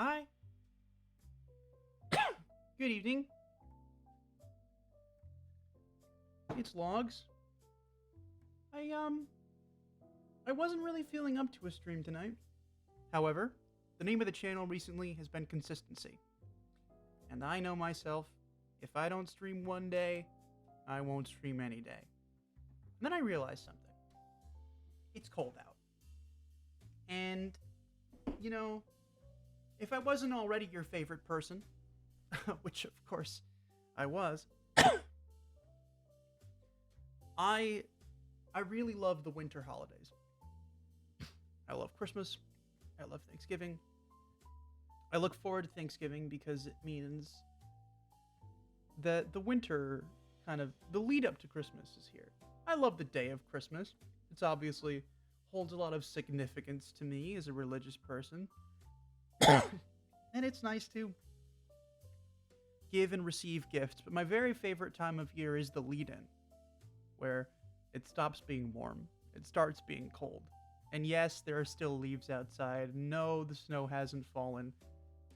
Hi. Good evening. It's Logs. I wasn't really feeling up to a stream tonight. However, the name of the channel recently has been consistency. And I know myself, if I don't stream one day, I won't stream any day. And then I realized something. It's cold out. And, you know, if I wasn't already your favorite person, which of course I was, I really love the winter holidays. I love Christmas. I love Thanksgiving. I look forward to Thanksgiving because it means that the winter the lead up to Christmas is here. I love the day of Christmas. It's obviously holds a lot of significance to me as a religious person. And it's nice to give and receive gifts, but my very favorite time of year is the lead in, where it stops being warm, it starts being cold. And yes, there are still leaves outside. No, the snow hasn't fallen.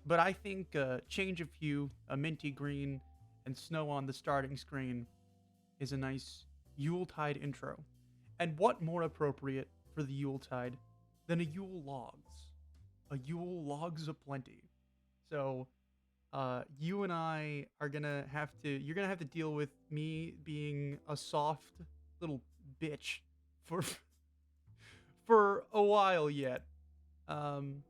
But I think a change of hue, a minty green, and snow on the starting screen is a nice Yuletide intro. And what more appropriate for the Yuletide than a Yule Logs? A Yule Logs aplenty. So, you and I are you're gonna have to deal with me being a soft little bitch for for a while yet. Um,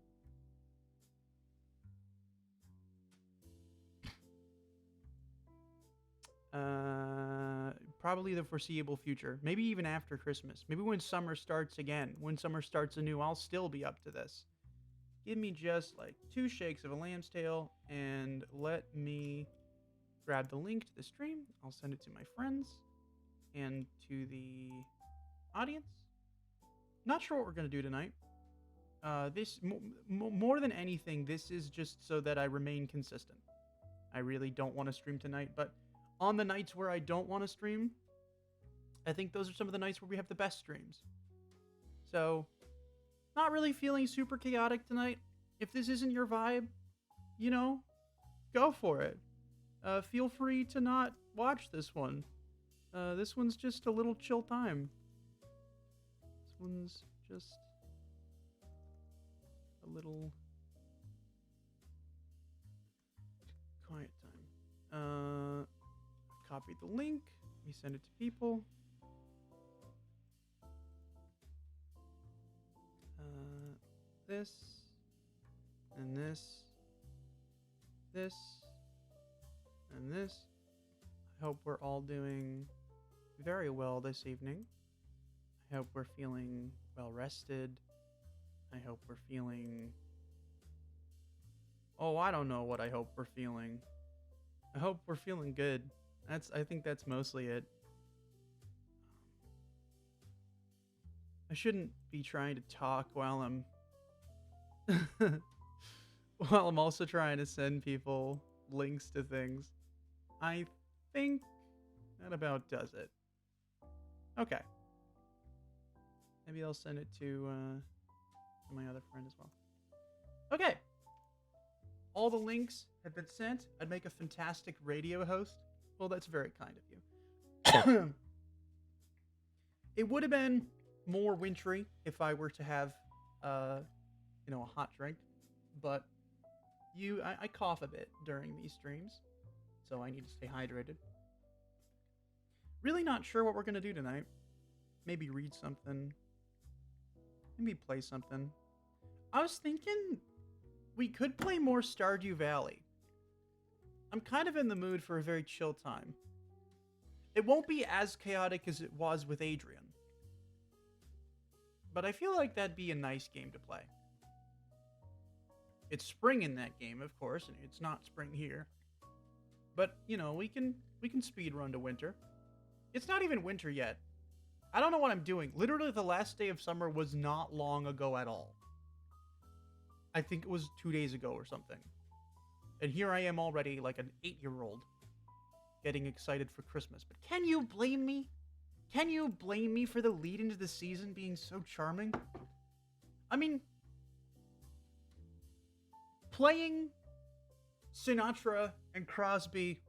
Probably the foreseeable future. Maybe even after Christmas. Maybe when summer starts again. When summer starts anew, I'll still be up to this. Give me just like 2 shakes of a lamb's tail and let me grab the link to the stream. I'll send it to my friends and to the audience. Not sure what we're going to do tonight. More than anything, this is just so that I remain consistent. I really don't want to stream tonight, but on the nights where I don't want to stream, I think those are some of the nights where we have the best streams. So, not really feeling super chaotic tonight. If this isn't your vibe, go for it. Feel free to not watch this one. This one's just a little chill time. This one's just a little quiet time. Copy the link. Let me send it to people. This and this, and this. I hope we're all doing very well this evening. I hope we're feeling well rested. I hope we're feeling... Oh, I don't know what I hope we're feeling. I hope we're feeling good. I think that's mostly it. I shouldn't be trying to talk while I'm while I'm also trying to send people links to things. I think that about does it. Okay. Maybe I'll send it to my other friend as well. Okay. All the links have been sent. I'd make a fantastic radio host. Well, that's very kind of you. It would have been more wintry if I were to have, a hot drink. But I cough a bit during these streams, so I need to stay hydrated. Really not sure what we're going to do tonight. Maybe read something. Maybe play something. I was thinking we could play more Stardew Valley. I'm kind of in the mood for a very chill time. It won't be as chaotic as it was with Adrian, but I feel like that'd be a nice game to play. It's spring in that game, of course, and it's not spring here. But, we can speed run to winter. It's not even winter yet. I don't know what I'm doing. Literally, the last day of summer was not long ago at all. I think it was 2 days ago or something. And here I am already, like an 8-year-old, getting excited for Christmas. But can you blame me? Can you blame me for the lead into the season being so charming? I mean, playing Sinatra and Crosby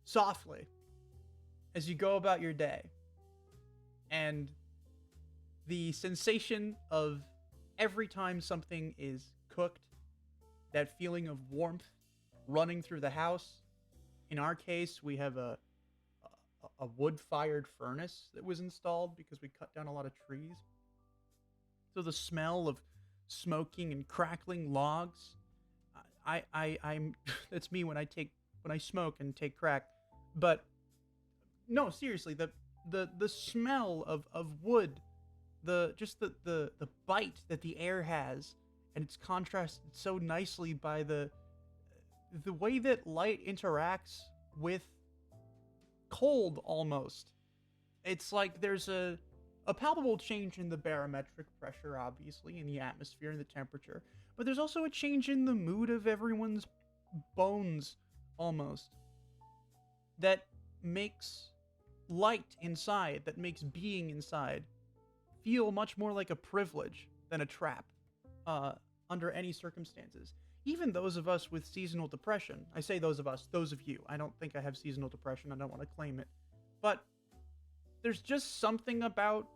softly as you go about your day, and the sensation of every time something is cooked, that feeling of warmth running through the house. In our case, we have a wood-fired furnace that was installed because we cut down a lot of trees. So the smell of smoking and crackling logs, I'm that's me when I smoke and take crack. But no, seriously, the smell of wood, the bite that the air has, and it's contrasted so nicely by the way that light interacts with cold almost. It's like there's a palpable change in the barometric pressure, obviously, in the atmosphere and the temperature, but there's also a change in the mood of everyone's bones, almost, that makes light inside, that makes being inside, feel much more like a privilege than a trap, under any circumstances. Even those of us with seasonal depression, I say those of us, those of you, I don't think I have seasonal depression, I don't want to claim it, but there's just something about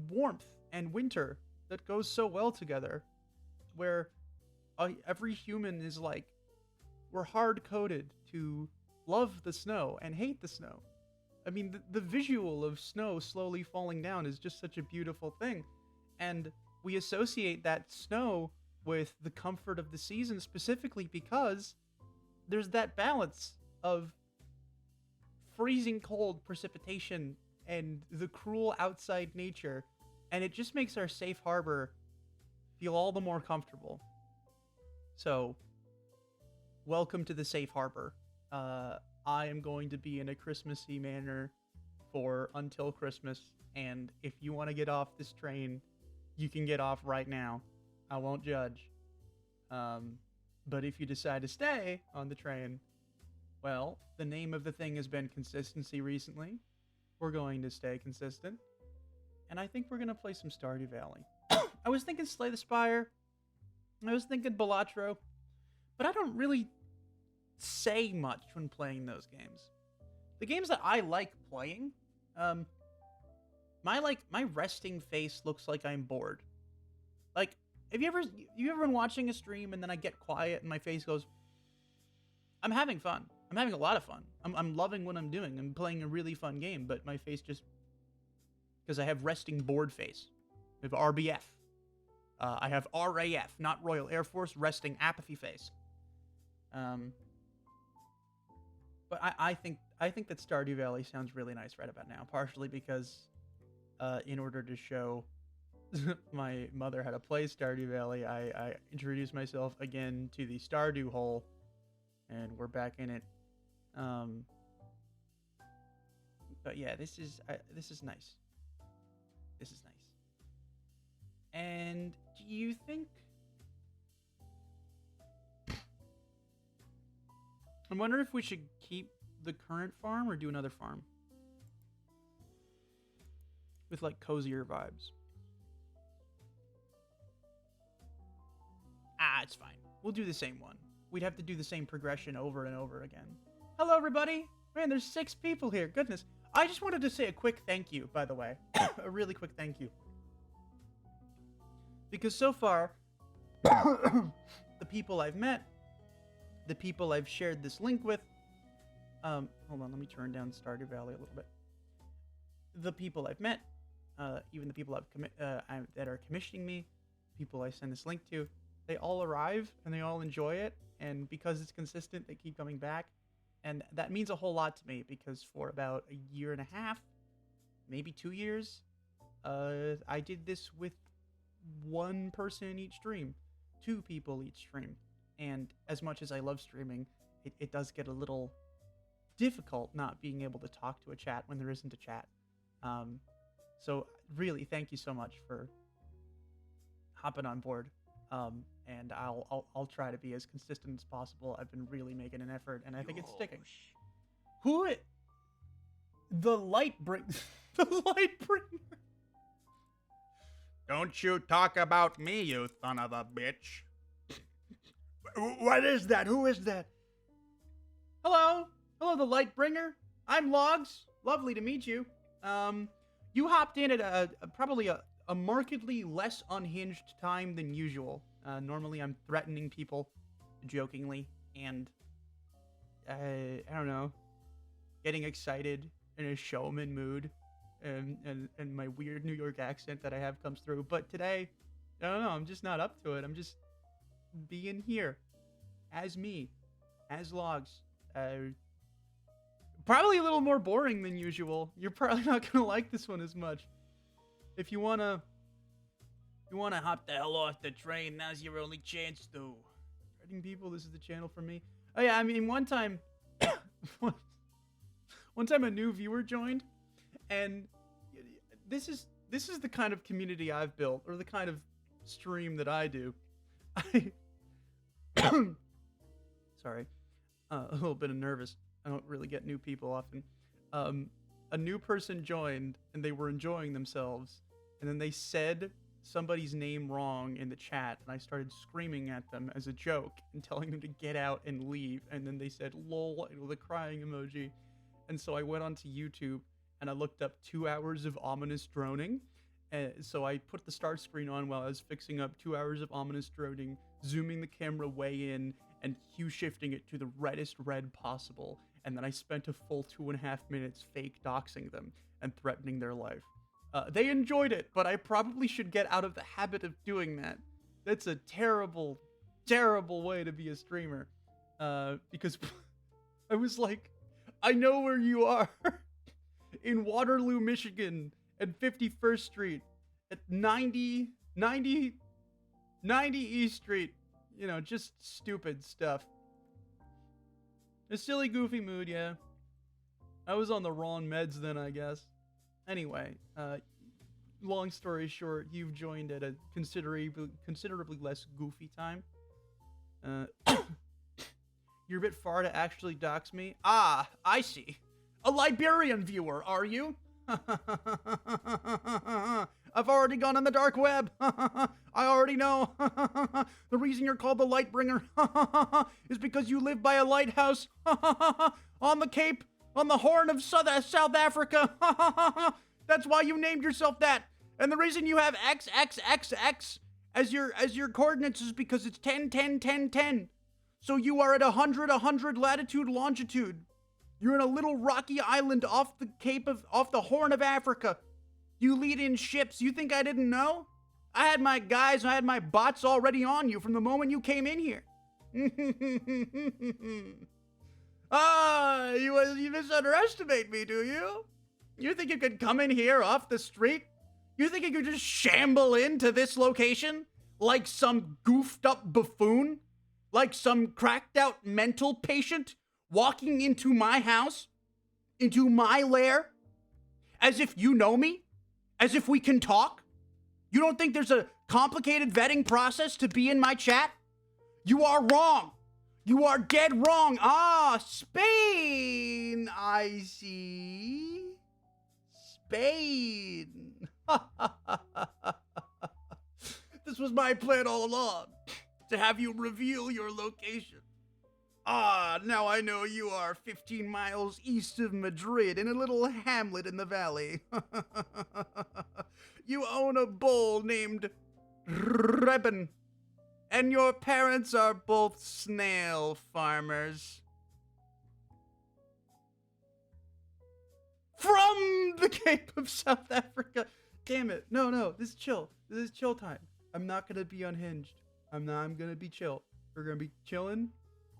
warmth and winter that goes so well together, where every human is like, we're hard-coded to love the snow and hate the snow. I mean, the visual of snow slowly falling down is just such a beautiful thing, and we associate that snow with the comfort of the season, specifically because there's that balance of freezing cold precipitation and the cruel outside nature, and it just makes our safe harbor feel all the more comfortable. So, welcome to the safe harbor. I am going to be in a Christmassy manner for until Christmas, and if you want to get off this train, you can get off right now. I won't judge. But if you decide to stay on the train, well, the name of the thing has been consistency recently. We're going to stay consistent. And I think we're going to play some Stardew Valley. I was thinking Slay the Spire. I was thinking Balatro. But I don't really say much when playing those games. The games that I like playing, my resting face looks like I'm bored. Like, have you ever been watching a stream and then I get quiet and my face goes, I'm having fun. I'm having a lot of fun. I'm loving what I'm doing. I'm playing a really fun game, but my face just, because I have resting bored face. I have RBF. I have RAF, not Royal Air Force, resting apathy face. But I think that Stardew Valley sounds really nice right about now, partially because in order to show my mother how to play Stardew Valley, I introduced myself again to the Stardew hole, and we're back in it. But yeah, this is nice. This is nice. And do you think? I'm wondering if we should keep the current farm or do another farm with like cozier vibes. It's fine. We'll do the same one. We'd have to do the same progression over and over again. Hello, everybody. Man, there's 6 people here. Goodness. I just wanted to say a quick thank you, by the way. A really quick thank you. Because so far, the people I've met, the people I've shared this link with, hold on, let me turn down Stardew Valley a little bit. The people I've met, even the people that are commissioning me, people I send this link to, they all arrive and they all enjoy it, and because it's consistent, they keep coming back, and that means a whole lot to me, because for about a year and a half, maybe 2 years, I did this with 1 person each stream, 2 people each stream, and as much as I love streaming, it does get a little difficult not being able to talk to a chat when there isn't a chat. So really, thank you so much for hopping on board. And I'll try to be as consistent as possible. I've been really making an effort, and I think it's sticking. The light bringer. Don't you talk about me, you son of a bitch. What is that? Who is that? Hello? Hello, the Lightbringer. I'm Logs. Lovely to meet you. You hopped in at probably a markedly less unhinged time than usual. Normally I'm threatening people jokingly and, I don't know, getting excited in a showman mood, and my weird New York accent that I have comes through. But today, I don't know, I'm just not up to it. I'm just being here as me, as Logs. Probably a little more boring than usual. You're probably not gonna like this one as much. If you wanna hop the hell off the train, now's your only chance to. Threatening people, this is the channel for me. Oh yeah, I mean, one time, one time a new viewer joined, and this is the kind of community I've built, or the kind of stream that I do. Sorry, a little bit of nervous. I don't really get new people often. A new person joined, and they were enjoying themselves, and then they said somebody's name wrong in the chat, and I started screaming at them as a joke and telling them to get out and leave, and then they said lol with a crying emoji. And so I went onto YouTube and I looked up 2 hours of ominous droning. So I put the start screen on while I was fixing up 2 hours of ominous droning, zooming the camera way in and hue shifting it to the reddest red possible. And then I spent a full 2.5 minutes fake doxing them and threatening their life. They enjoyed it, but I probably should get out of the habit of doing that. That's a terrible, terrible way to be a streamer. Because I was like, I know where you are. In Waterloo, Michigan, at 51st Street, at 90 East Street. You know, just stupid stuff. A silly, goofy mood, yeah. I was on the wrong meds then, I guess. Anyway, long story short, you've joined at a considerably less goofy time. You're a bit far to actually dox me. Ah, I see. A Liberian viewer, are you? I've already gone on the dark web. I already know. The reason you're called the Lightbringer is because you live by a lighthouse on the Cape, on the Horn of South Africa. That's why you named yourself that. And the reason you have XXXX as your coordinates is because it's 10, 10, 10, 10. So you are at 100 latitude, longitude. You're in a little rocky island off the Horn of Africa. You lead in ships. You think I didn't know? I had my guys, I had my bots already on you from the moment you came in here. Ah, you misunderestimate me, do you? You think you could come in here off the street? You think you could just shamble into this location like some goofed up buffoon? Like some cracked out mental patient walking into my house? Into my lair? As if you know me? As if we can talk? You don't think there's a complicated vetting process to be in my chat? You are wrong. You are dead wrong. Ah, Spain. I see. Spain. This was my plan all along. To have you reveal your location. Ah, now I know you are 15 miles east of Madrid in a little hamlet in the valley. You own a bull named Reben, and your parents are both snail farmers. From the Cape of South Africa. Damn it. No, this is chill. This is chill time. I'm not gonna be unhinged. I'm gonna be chill. We're gonna be chilling.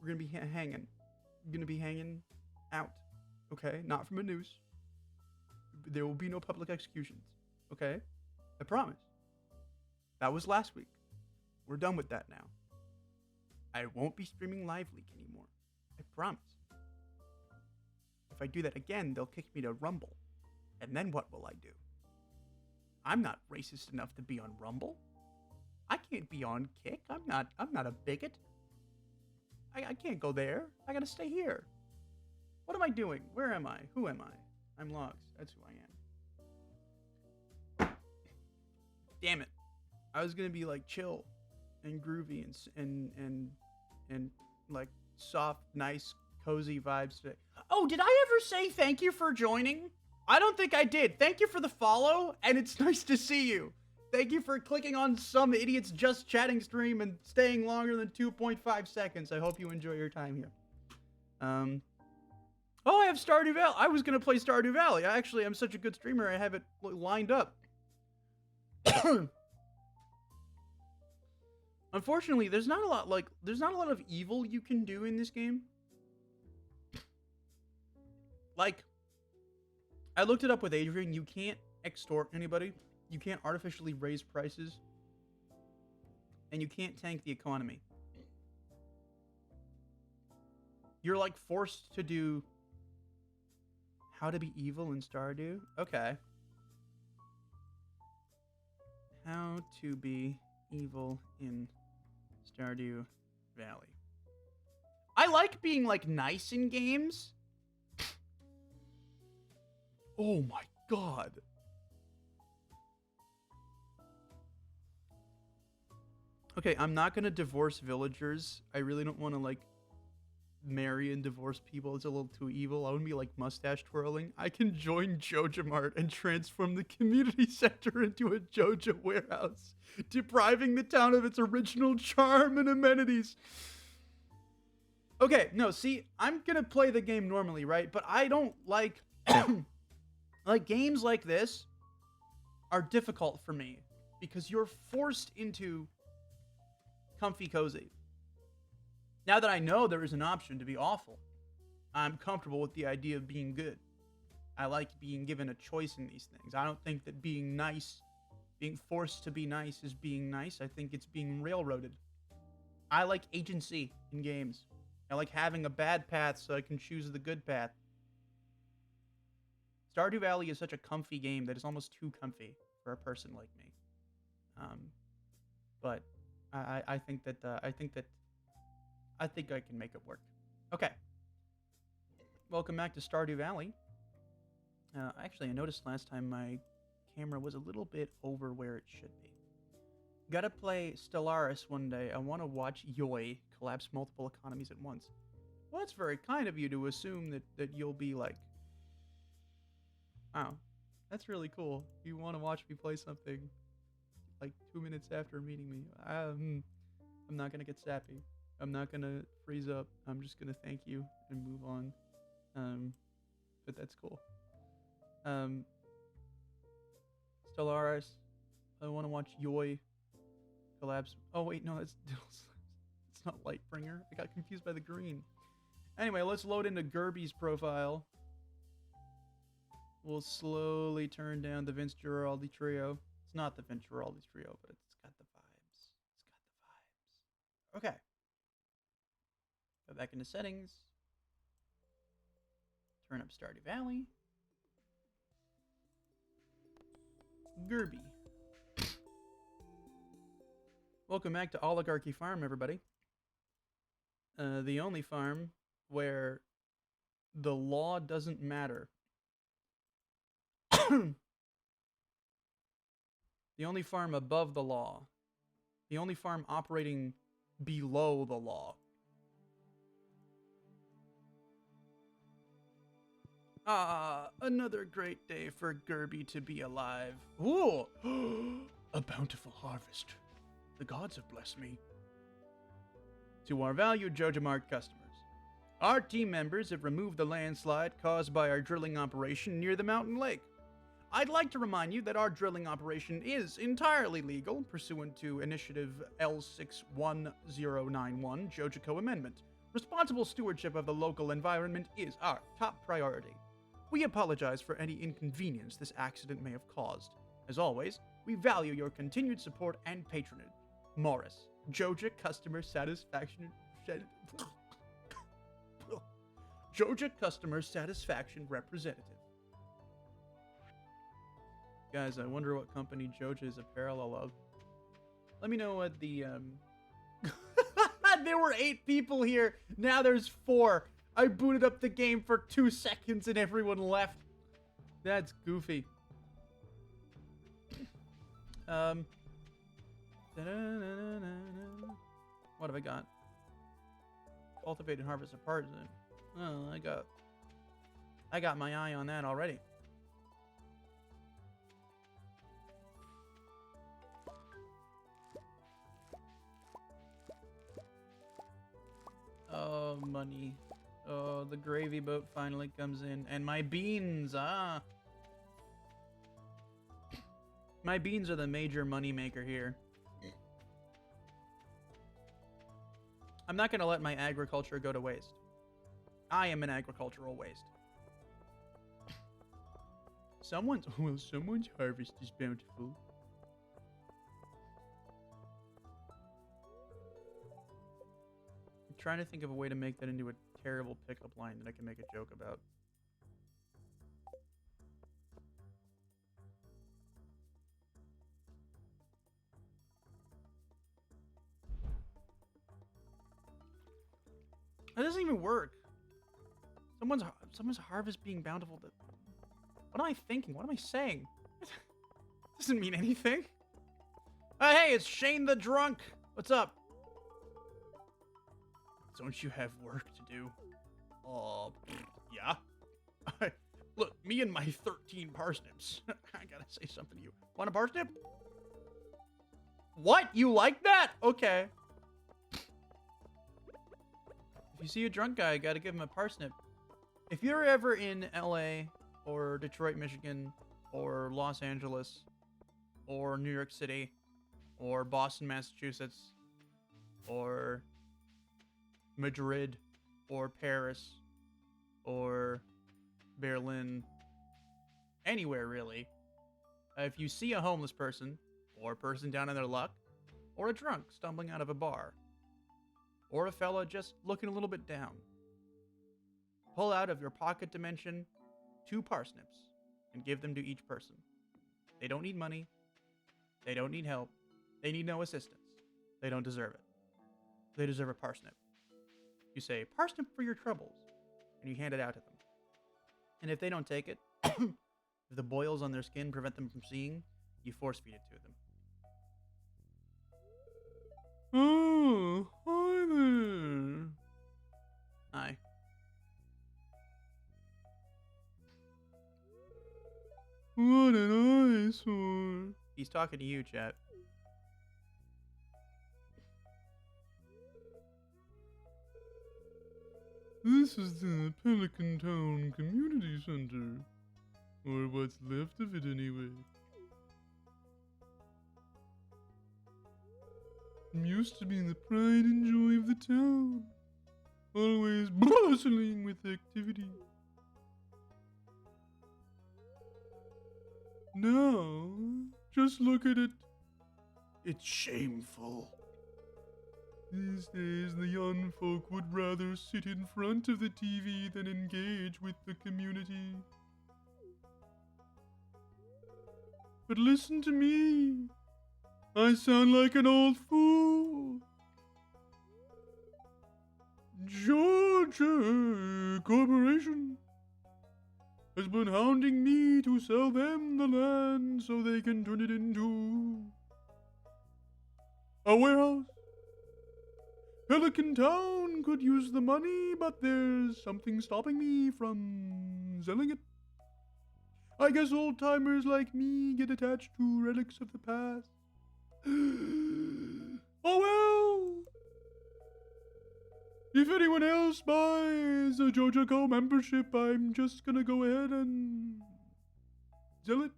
We're gonna be hanging. We're gonna be hanging out. Okay? Not from a noose. There will be no public executions. Okay? I promise. That was last week. We're done with that now. I won't be streaming Live Leak anymore. I promise. If I do that again, they'll kick me to Rumble. And then what will I do? I'm not racist enough to be on Rumble. I can't be on Kick. I'm not a bigot. I can't go there. I gotta stay here. What am I doing? Where am I? Who am I? I'm Logs. That's who I am. Damn it. I was gonna be like chill and groovy and and like soft, nice, cozy vibes today. Oh, did I ever say thank you for joining? I don't think I did. Thank you for the follow, and it's nice to see you. Thank you for clicking on some idiot's just chatting stream and staying longer than 2.5 seconds. I hope you enjoy your time here. Oh, I have Stardew Valley. I was gonna play Stardew Valley. I'm such a good streamer. I have it lined up. Unfortunately, there's not a lot of evil you can do in this game. Like, I looked it up with Adrian. You can't extort anybody. You can't artificially raise prices. And you can't tank the economy. You're like forced to do how to be evil in Stardew? Okay. How to be evil in Stardew Valley. I like being like nice in games. Oh my god. Okay, I'm not gonna divorce villagers. I really don't want to like marry and divorce people. It's a little too evil. I wouldn't be like mustache twirling. I can join JojaMart and transform the community center into a Joja warehouse, depriving the town of its original charm and amenities. Okay, no, see, I'm gonna play the game normally, right? But I don't like like games like this are difficult for me because you're forced into comfy cozy. Now that I know there is an option to be awful, I'm comfortable with the idea of being good. I like being given a choice in these things. I don't think that being nice, being forced to be nice is being nice. I think it's being railroaded. I like agency in games. I like having a bad path so I can choose the good path. Stardew Valley is such a comfy game that it's almost too comfy for a person like me. But I think I can make it work. Okay. Welcome back to Stardew Valley. Actually, I noticed last time my camera was a little bit over where it should be. Gotta play Stellaris one day. I want to watch Yoi collapse multiple economies at once. Well, that's very kind of you to assume that you'll be like... Wow. That's really cool. You want to watch me play something like 2 minutes after meeting me. I'm not gonna get sappy. I'm not gonna freeze up. I'm just gonna thank you and move on. But that's cool. Stellaris. I want to watch Yoi collapse. Oh wait, no, that's it's not Lightbringer. I got confused by the green. Anyway, let's load into Gerby's profile. We'll slowly turn down the Vince Giraldi trio. It's not the Vince Giraldi trio, but it's got the vibes. It's got the vibes. Okay. Go back into settings. Turn up Stardew Valley. Gerby. Welcome back to Oligarchy Farm, everybody. The only farm where the law doesn't matter. The only farm above the law. The only farm operating below the law. Ah, another great day for Gerby to be alive. Ooh, a bountiful harvest. The gods have blessed me. To our valued JojaMart customers, our team members have removed the landslide caused by our drilling operation near the mountain lake. I'd like to remind you that our drilling operation is entirely legal, pursuant to Initiative L61091 Jojaco Amendment. Responsible stewardship of the local environment is our top priority. We apologize for any inconvenience this accident may have caused. As always, we value your continued support and patronage. Morris, Joja Customer Satisfaction... Joja Customer Satisfaction Representative. Guys, I wonder what company Joja is a parallel of. Let me know what the, There were 8 people here. Now there's 4. I booted up the game for 2 seconds and everyone left. That's goofy. What have I got? cultivate and harvest a parsnip. Oh, I got my eye on that already. Oh, money. Oh, the gravy boat finally comes in. And my beans, ah. My beans are the major money maker here. I'm not going to let my agriculture go to waste. I am an agricultural waste. Someone's harvest is bountiful. I'm trying to think of a way to make that into a terrible pickup line that I can make a joke about. That doesn't even work. Someone's harvest being bountiful. What am I thinking? What am I saying? Doesn't mean anything. Hey, it's Shane the Drunk. What's up? Don't you have work to do? Yeah. Look, me and my 13 parsnips. I gotta say something to you. Want a parsnip? What? You like that? Okay. If you see a drunk guy, you gotta give him a parsnip. If you're ever in LA or Detroit, Michigan, or Los Angeles, or New York City, or Boston, Massachusetts, or Madrid, or Paris, or Berlin, anywhere really, if you see a homeless person, or a person down on their luck, or a drunk stumbling out of a bar, or a fella just looking a little bit down, pull out of your pocket dimension 2 parsnips and give them to each person. They don't need money. They don't need help. They need no assistance. They don't deserve it. They deserve a parsnip. You say, parsnip for your troubles, and you hand it out to them. And if they don't take it, if the boils on their skin prevent them from seeing, you force feed it to them. Oh, hi there. Hi. What an eyesore. He's talking to you, chat. This is the Pelican Town Community Center. Or what's left of it, anyway. I'm used to being the pride and joy of the town. Always bustling with activity. Now, just look at it. It's shameful. These days, the young folk would rather sit in front of the TV than engage with the community. But listen to me. I sound like an old fool. Georgia Corporation has been hounding me to sell them the land so they can turn it into a warehouse. Pelican Town could use the money, but there's something stopping me from selling it. I guess old-timers like me get attached to relics of the past. Oh well! If anyone else buys a JojaCo membership, I'm just gonna go ahead and sell it.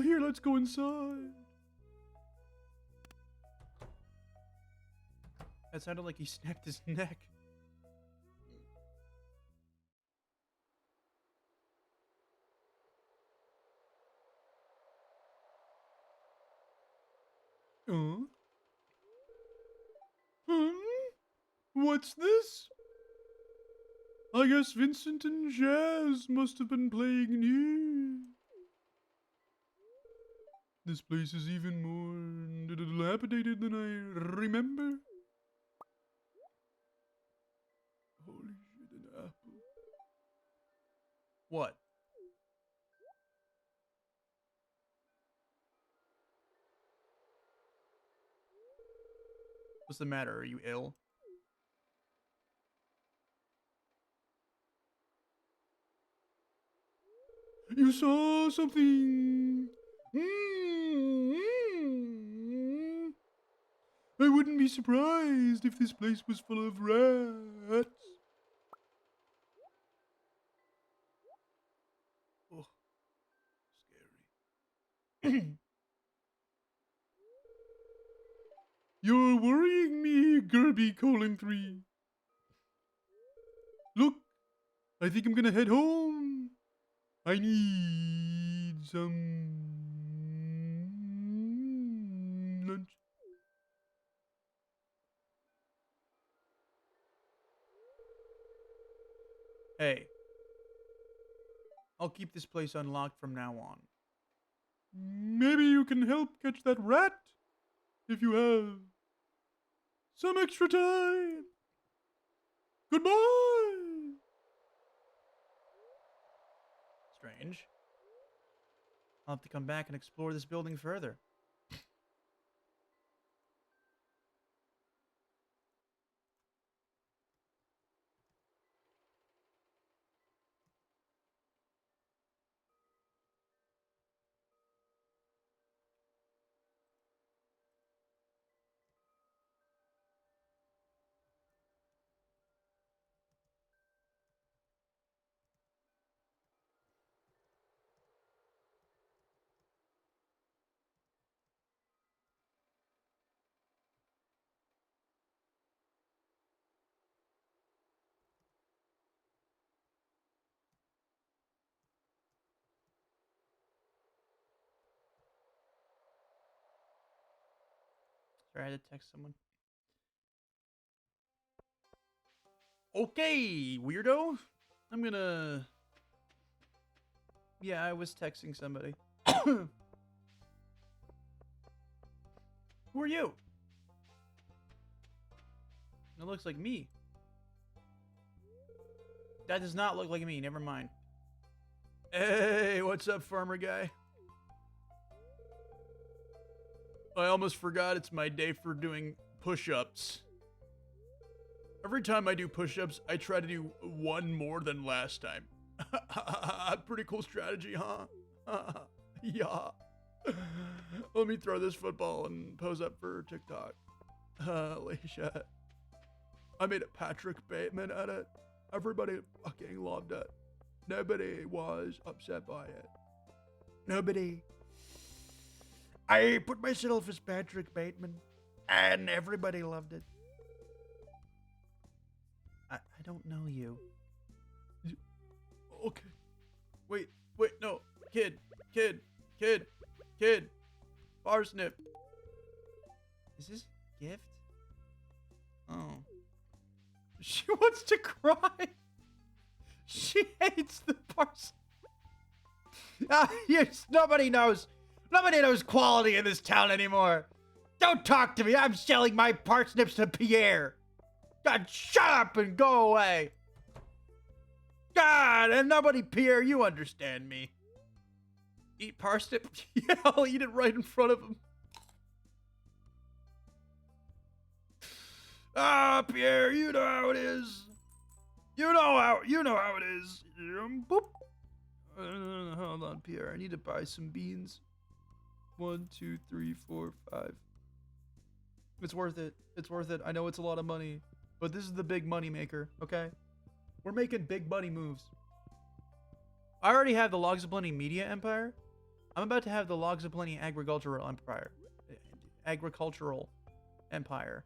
Here, let's go inside. That sounded like he snapped his neck. What's this? I guess Vincent and Jazz must have been playing near. This place is even more dilapidated than I remember. Holy shit, an apple. What? What's the matter? Are you ill? You saw something. I wouldn't be surprised if this place was full of rats. Oh, scary. You're worrying me, Gerby:3. Look, I think I'm gonna head home. I need some lunch. Hey, I'll keep this place unlocked from now on. Maybe you can help catch that rat if you have some extra time. Goodbye. Strange. I'll have to come back and explore this building further. Sorry, I had to text someone. Okay, weirdo. I'm gonna... Yeah, I was texting somebody. Who are you? It looks like me. That does not look like me. Never mind. Hey, what's up, farmer guy? I almost forgot it's my day for doing push-ups. Every time I do push-ups, I try to do one more than last time. Pretty cool strategy, huh? Yeah. Let me throw this football and pose up for TikTok. Alicia. I made a Patrick Bateman edit. Everybody fucking loved it. Nobody was upset by it. Nobody. I put myself as Patrick Bateman, and everybody loved it. I don't know you. Okay. Wait, no. Kid. Parsnip. Is this gift? Oh. She wants to cry. She hates the parsnip. Yes, nobody knows quality in this town anymore. Don't talk to me. I'm selling my parsnips to Pierre. God, shut up and go away. God, and nobody, Pierre, you understand me. Eat parsnip? Yeah, I'll eat it right in front of him. Ah, Pierre, you know how it is. You know how it is. Boop. Hold on, Pierre. I need to buy some beans. 1, 2, 3, 4, 5. It's worth it. It's worth it. I know it's a lot of money, but this is the big money maker, okay? We're making big money moves. I already have the Logs of Plenty Media Empire. I'm about to have the Logs of Plenty Agricultural Empire. Agricultural Empire.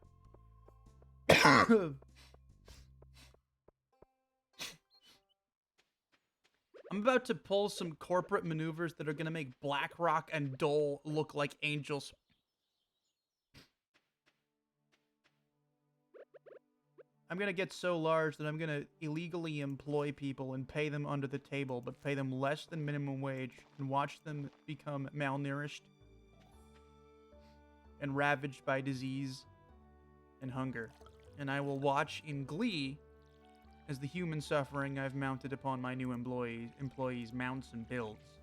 I'm about to pull some corporate maneuvers that are going to make BlackRock and Dole look like angels. I'm going to get so large that I'm going to illegally employ people and pay them under the table, but pay them less than minimum wage and watch them become malnourished and ravaged by disease and hunger. And I will watch in glee as the human suffering I've mounted upon my new employees mounts and builds.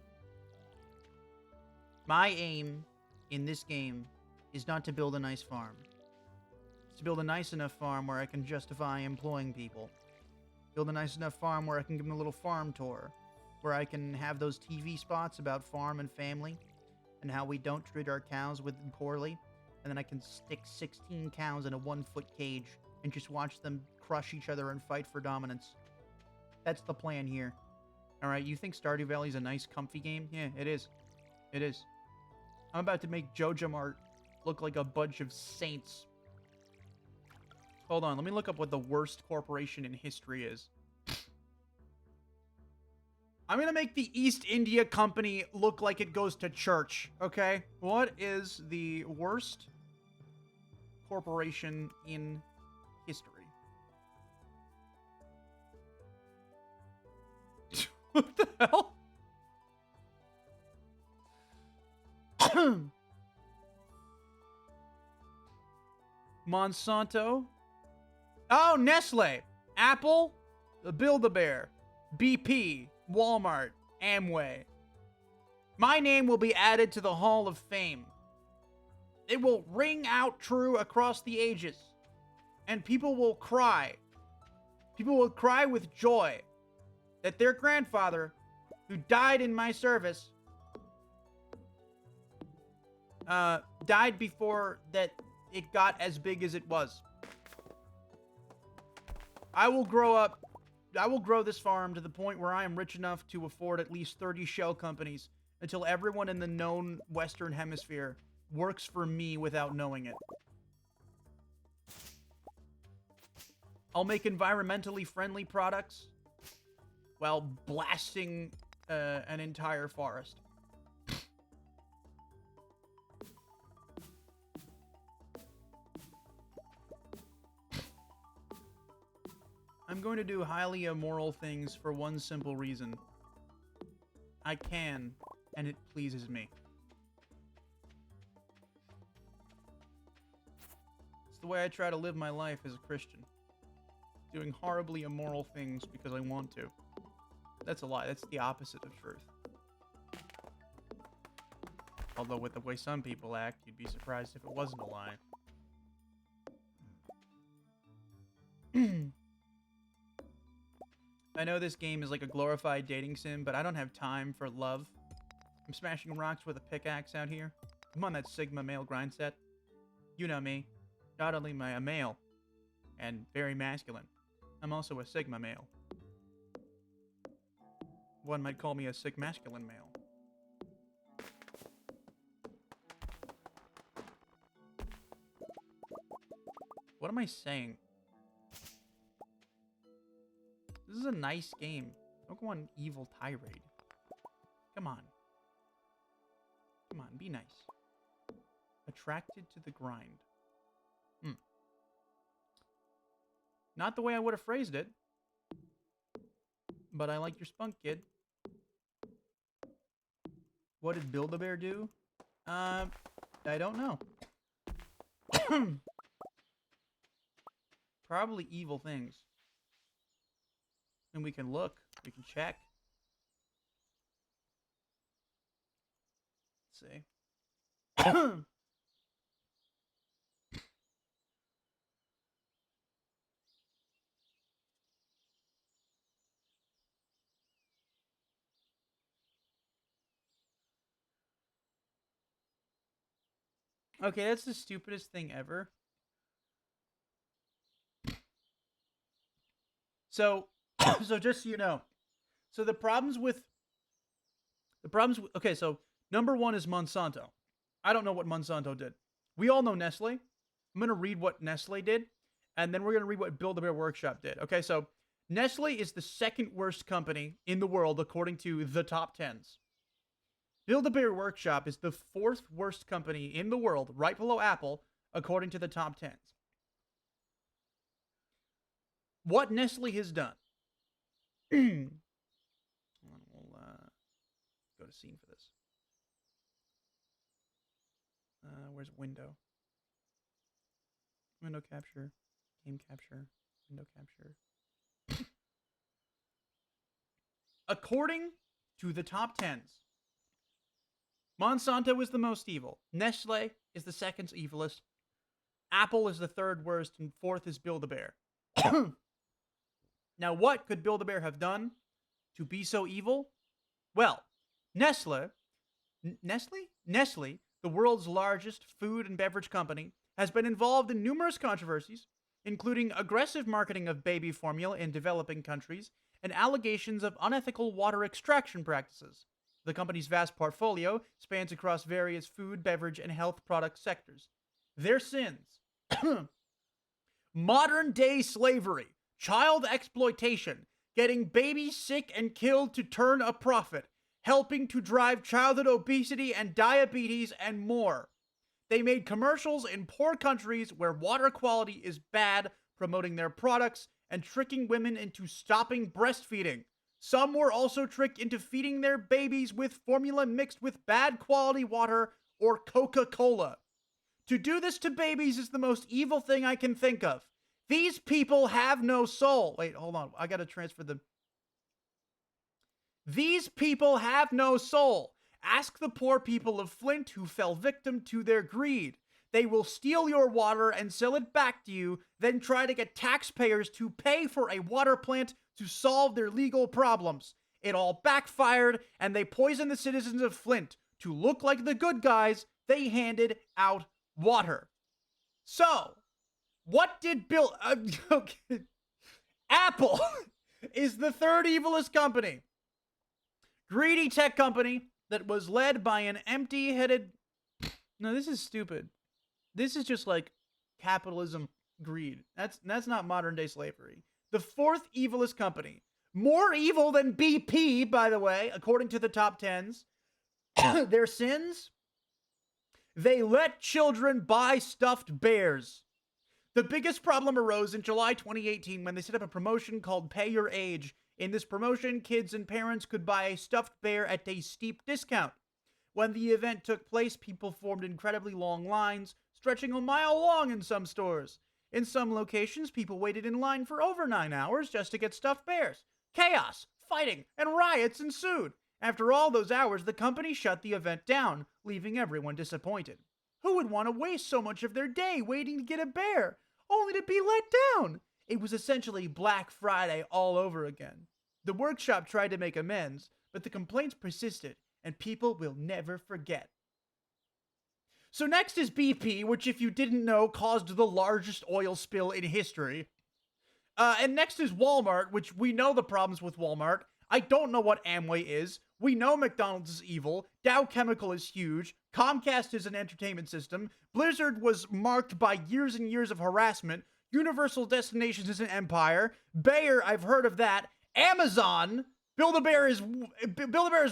My aim in this game is not to build a nice farm. It's to build a nice enough farm where I can justify employing people. Build a nice enough farm where I can give them a little farm tour. Where I can have those TV spots about farm and family. And how we don't treat our cows poorly. And then I can stick 16 cows in a 1-foot cage and just watch them crush each other and fight for dominance. That's the plan here. Alright, you think Stardew Valley is a nice, comfy game? Yeah, it is. It is. I'm about to make JojaMart look like a bunch of saints. Hold on, let me look up what the worst corporation in history is. I'm gonna make the East India Company look like it goes to church, okay? What is the worst corporation in history? What the hell? Monsanto. Oh, Nestle. Apple. The Build-A-Bear. BP. Walmart. Amway. My name will be added to the Hall of Fame. It will ring out true across the ages. And people will cry. People will cry with joy that their grandfather, who died in my service, died before that it got as big as it was. I will grow this farm to the point where I am rich enough to afford at least 30 shell companies until everyone in the known Western Hemisphere works for me without knowing it. I'll make environmentally friendly products while blasting an entire forest. I'm going to do highly immoral things for one simple reason. I can, and it pleases me. It's the way I try to live my life as a Christian. Doing horribly immoral things because I want to. That's a lie. That's the opposite of truth. Although with the way some people act, you'd be surprised if it wasn't a lie. I know this game is like a glorified dating sim, but I don't have time for love. I'm smashing rocks with a pickaxe out here. I'm on that Sigma male grind set. You know me. Not only am I a male, and very masculine, I'm also a Sigma male. One might call me a Sigmasculine male. What am I saying? This is a nice game. Don't go on evil tirade. Come on. Come on, be nice. Attracted to the grind. Not the way I would have phrased it. But I like your spunk, kid. What did Build-A-Bear do? I don't know. Probably evil things. And we can look. We can check. Let's see. Okay, that's the stupidest thing ever. So, so just so you know. So okay, so number one is Monsanto. I don't know what Monsanto did. We all know Nestle. I'm going to read what Nestle did, and then we're going to read what Build-A-Bear Workshop did. Okay, so Nestle is the second worst company in the world according to the top 10s. Build-A-Bear Workshop is the fourth worst company in the world, right below Apple, according to the top 10s. What Nestle has done. We'll go to scene for this. Where's window? Window capture, game capture, window capture. According to the top 10s, Monsanto is the most evil. Nestle is the second evilest. Apple is the third worst, and fourth is Build-A-Bear. Now, what could Build-A-Bear have done to be so evil? Well, Nestle, Nestle, the world's largest food and beverage company, has been involved in numerous controversies, including aggressive marketing of baby formula in developing countries and allegations of unethical water extraction practices. The company's vast portfolio spans across various food, beverage, and health product sectors. Their sins: modern day slavery, child exploitation, getting babies sick and killed to turn a profit, helping to drive childhood obesity and diabetes, and more. They made commercials in poor countries where water quality is bad, promoting their products and tricking women into stopping breastfeeding. Some were also tricked into feeding their babies with formula mixed with bad quality water or Coca-Cola. To do this to babies is the most evil thing I can think of. These people have no soul. Wait, hold on. I gotta transfer the. These people have no soul. Ask the poor people of Flint who fell victim to their greed. They will steal your water and sell it back to you, then try to get taxpayers to pay for a water plant to solve their legal problems. It all backfired, and they poisoned the citizens of Flint. To look like the good guys, they handed out water. So, what did Bill... okay. Apple is the third evilest company. Greedy tech company that was led by an empty-headed... No, this is stupid. This is just like capitalism greed. That's not modern day slavery. The fourth evilest company. More evil than BP, by the way, according to the top tens. Their sins? They let children buy stuffed bears. The biggest problem arose in July 2018 when they set up a promotion called Pay Your Age. In this promotion, kids and parents could buy a stuffed bear at a steep discount. When the event took place, people formed incredibly long lines, stretching a mile long in some stores. In some locations, people waited in line for over 9 hours just to get stuffed bears. Chaos, fighting, and riots ensued. After all those hours, the company shut the event down, leaving everyone disappointed. Who would want to waste so much of their day waiting to get a bear, only to be let down? It was essentially Black Friday all over again. The workshop tried to make amends, but the complaints persisted, and people will never forget. So next is BP, which, if you didn't know, caused the largest oil spill in history. And next is Walmart, which we know the problems with Walmart. I don't know what Amway is. We know McDonald's is evil. Dow Chemical is huge. Comcast is an entertainment system. Blizzard was marked by years and years of harassment. Universal Destinations is an empire. Bayer, I've heard of that. Amazon, Build-A-Bear is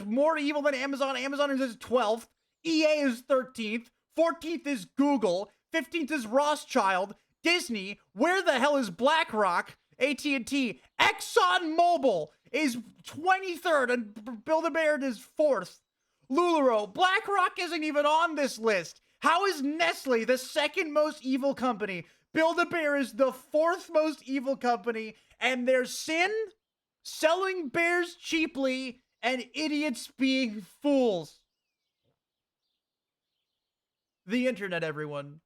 more evil than Amazon. Amazon is 12th. EA is 13th. 14th is Google. 15th is Rothschild. Disney. Where the hell is BlackRock? AT&T. ExxonMobil is 23rd, and Build-A-Bear is 4th. LuLaRoe. BlackRock isn't even on this list. How is Nestle the second most evil company? Build-A-Bear is the fourth most evil company, and their sin? Selling bears cheaply and idiots being fools. The internet, everyone.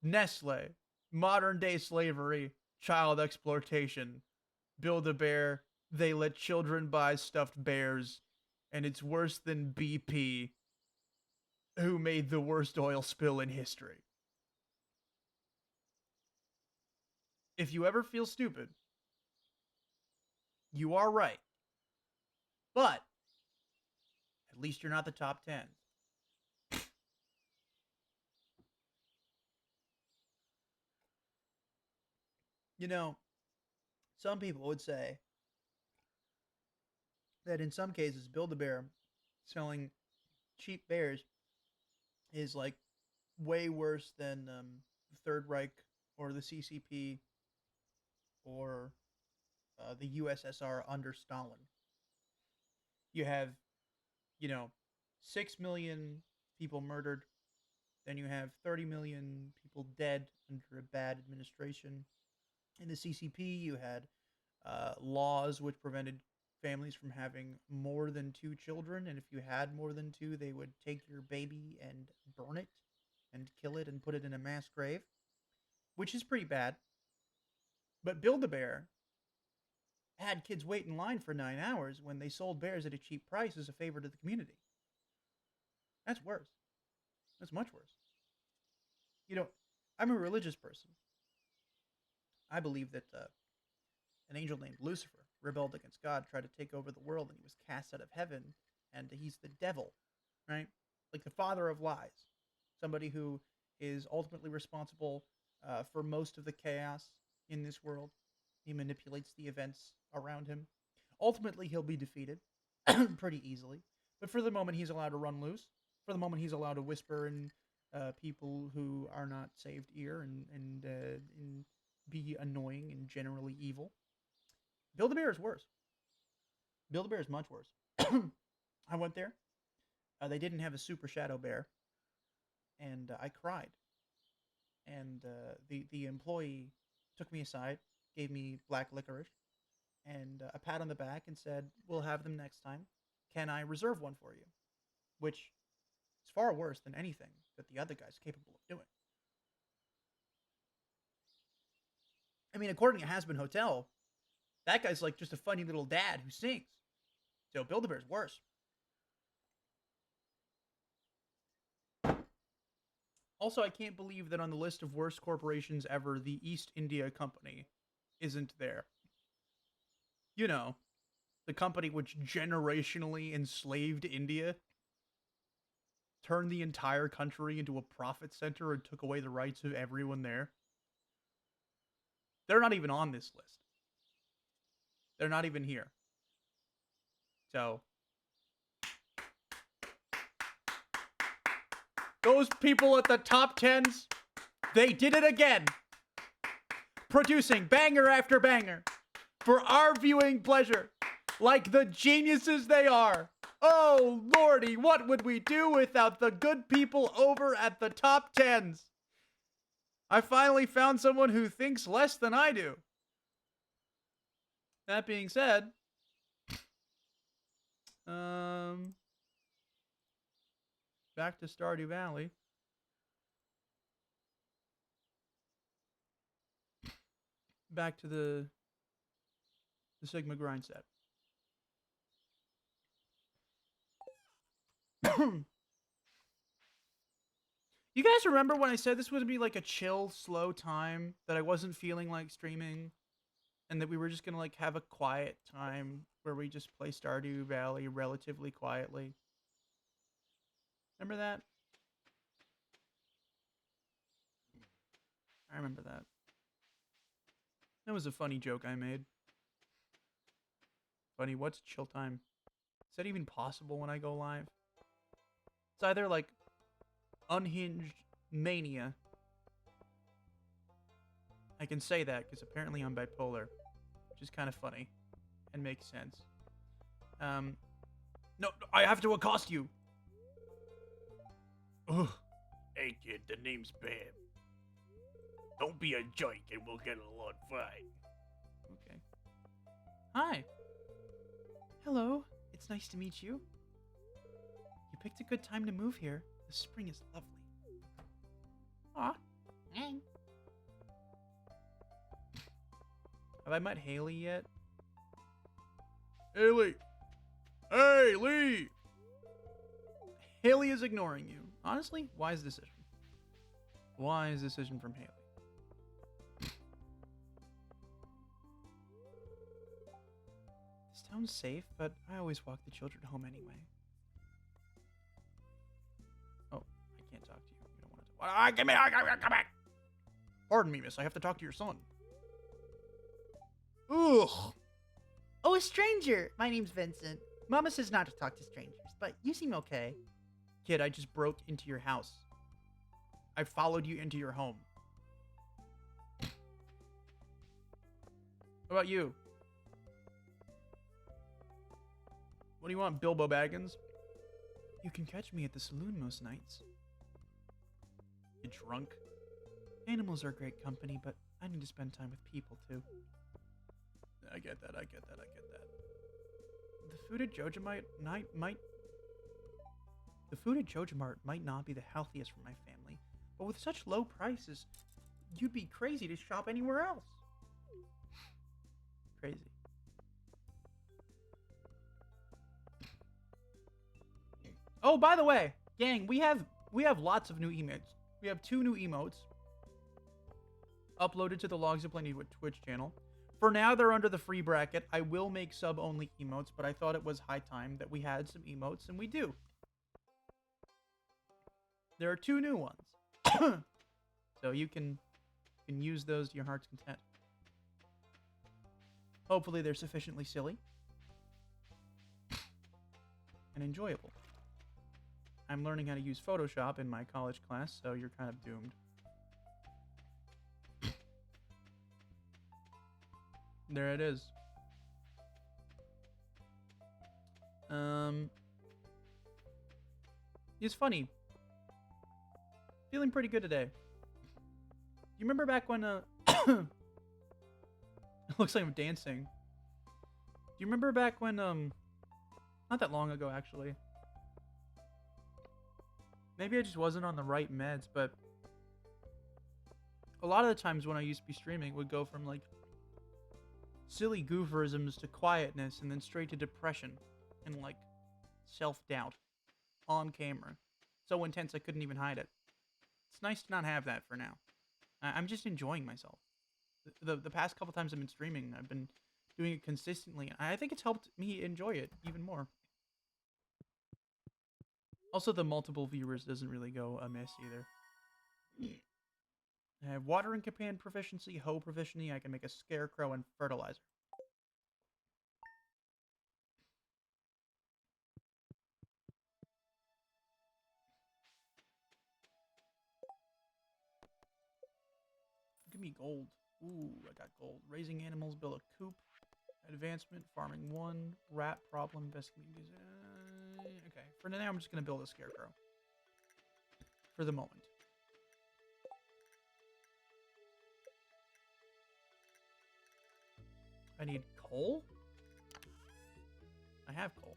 Nestle. Modern day slavery. Child exploitation. Build-A-Bear. They let children buy stuffed bears. And it's worse than BP, who made the worst oil spill in history. If you ever feel stupid, you are right. But at least you're not the top 10. You know, some people would say that in some cases, Build-A-Bear selling cheap bears is like way worse than the Third Reich or the CCP or the USSR under Stalin. You have, 6 million people murdered. Then you have 30 million people dead under a bad administration. In the CCP, you had laws which prevented families from having more than 2 children. And if you had more than 2, they would take your baby and burn it and kill it and put it in a mass grave. which is pretty bad. But Build-A-Bear had kids wait in line for 9 hours when they sold bears at a cheap price as a favor to the community. That's worse. That's much worse. You know, I'm a religious person. I believe that an angel named Lucifer rebelled against God, tried to take over the world, and he was cast out of heaven, and he's the devil, right? Like the father of lies. Somebody who is ultimately responsible for most of the chaos in this world. He manipulates the events around him. Ultimately, he'll be defeated pretty easily. But for the moment, he's allowed to run loose. For the moment, he's allowed to whisper in people who are not saved ear and be annoying and generally evil. Build-A-Bear is worse. Build-A-Bear is much worse. I went there. They didn't have a super shadow bear, and I cried. And the employee took me aside, gave me black licorice, and a pat on the back, and said, "We'll have them next time. Can I reserve one for you?" Which is far worse than anything that the other guy's capable of doing. I mean, according to Hazbin Hotel, that guy's like just a funny little dad who sings. So Build-A-Bear's worse. Also, I can't believe that on the list of worst corporations ever, the East India Company isn't there. You know, the company which generationally enslaved India, turned the entire country into a profit center, and took away the rights of everyone there. They're not even on this list. They're not even here. So, those people at the top 10s, they did it again. Producing banger after banger for our viewing pleasure, like the geniuses they are. Oh, lordy, what would we do without the good people over at the top 10s? I finally found someone who thinks less than I do. That being said, back to Stardew Valley. Back to the Sigma grind set. You guys remember when I said this would be like a chill, slow time, that I wasn't feeling like streaming, and that we were just gonna like have a quiet time where we just play Stardew Valley relatively quietly? Remember that? I remember that. That was a funny joke I made. Funny, what's chill time? Is that even possible when I go live? It's either like unhinged mania. I can say that because apparently I'm bipolar, which is kind of funny and makes sense. No, I have to accost you. Ugh. Hey kid, the name's Bam. Don't be a joke and we'll get along fine. Okay. Hi. Hello. It's nice to meet you. You picked a good time to move here. The spring is lovely. Aw. Have I met Haley yet? Haley! Hey, Lee! Haley is ignoring you. Honestly, wise decision. Wise decision from Haley. This town's safe, but I always walk the children home anyway. Oh, I can't talk to you. You don't want to talk. Come back! Pardon me, miss. I have to talk to your son. Ugh. Oh, a stranger. My name's Vincent. Mama says not to talk to strangers, but you seem okay. Kid, I just broke into your house. I followed you into your home. What about you? What do you want, Bilbo Baggins? You can catch me at the saloon most nights. You drunk? Animals are great company, but I need to spend time with people too. I get that. The food at Jojamart might not be the healthiest for my family, but with such low prices, you'd be crazy to shop anywhere else. Crazy. Oh, by the way, gang, we have lots of new emotes. We have 2 new emotes uploaded to the Logs of Plenty Twitch channel. For now, they're under the free bracket. I will make sub-only emotes, but I thought it was high time that we had some emotes, and we do. There are 2 new ones. So you can use those to your heart's content. Hopefully they're sufficiently silly and enjoyable. I'm learning how to use Photoshop in my college class, so you're kind of doomed. There it is. It's funny. Feeling pretty good today. You remember back when it looks like I'm dancing. Do you remember back when not that long ago actually. Maybe I just wasn't on the right meds, but a lot of the times when I used to be streaming it would go from like silly gooferisms to quietness and then straight to depression and like self-doubt on camera. So intense I couldn't even hide it. It's nice to not have that for now. I'm just enjoying myself. The past couple times I've been streaming, I've been doing it consistently. And I think it's helped me enjoy it even more. Also, the multiple viewers doesn't really go amiss either. I have watering command proficiency, hoe proficiency. I can make a scarecrow and fertilizer. Give me gold. Ooh, I got gold. Raising animals, build a coop. Advancement, farming 1. Rat problem, investigating. Okay, for now I'm just going to build a scarecrow. For the moment. I need coal? I have coal.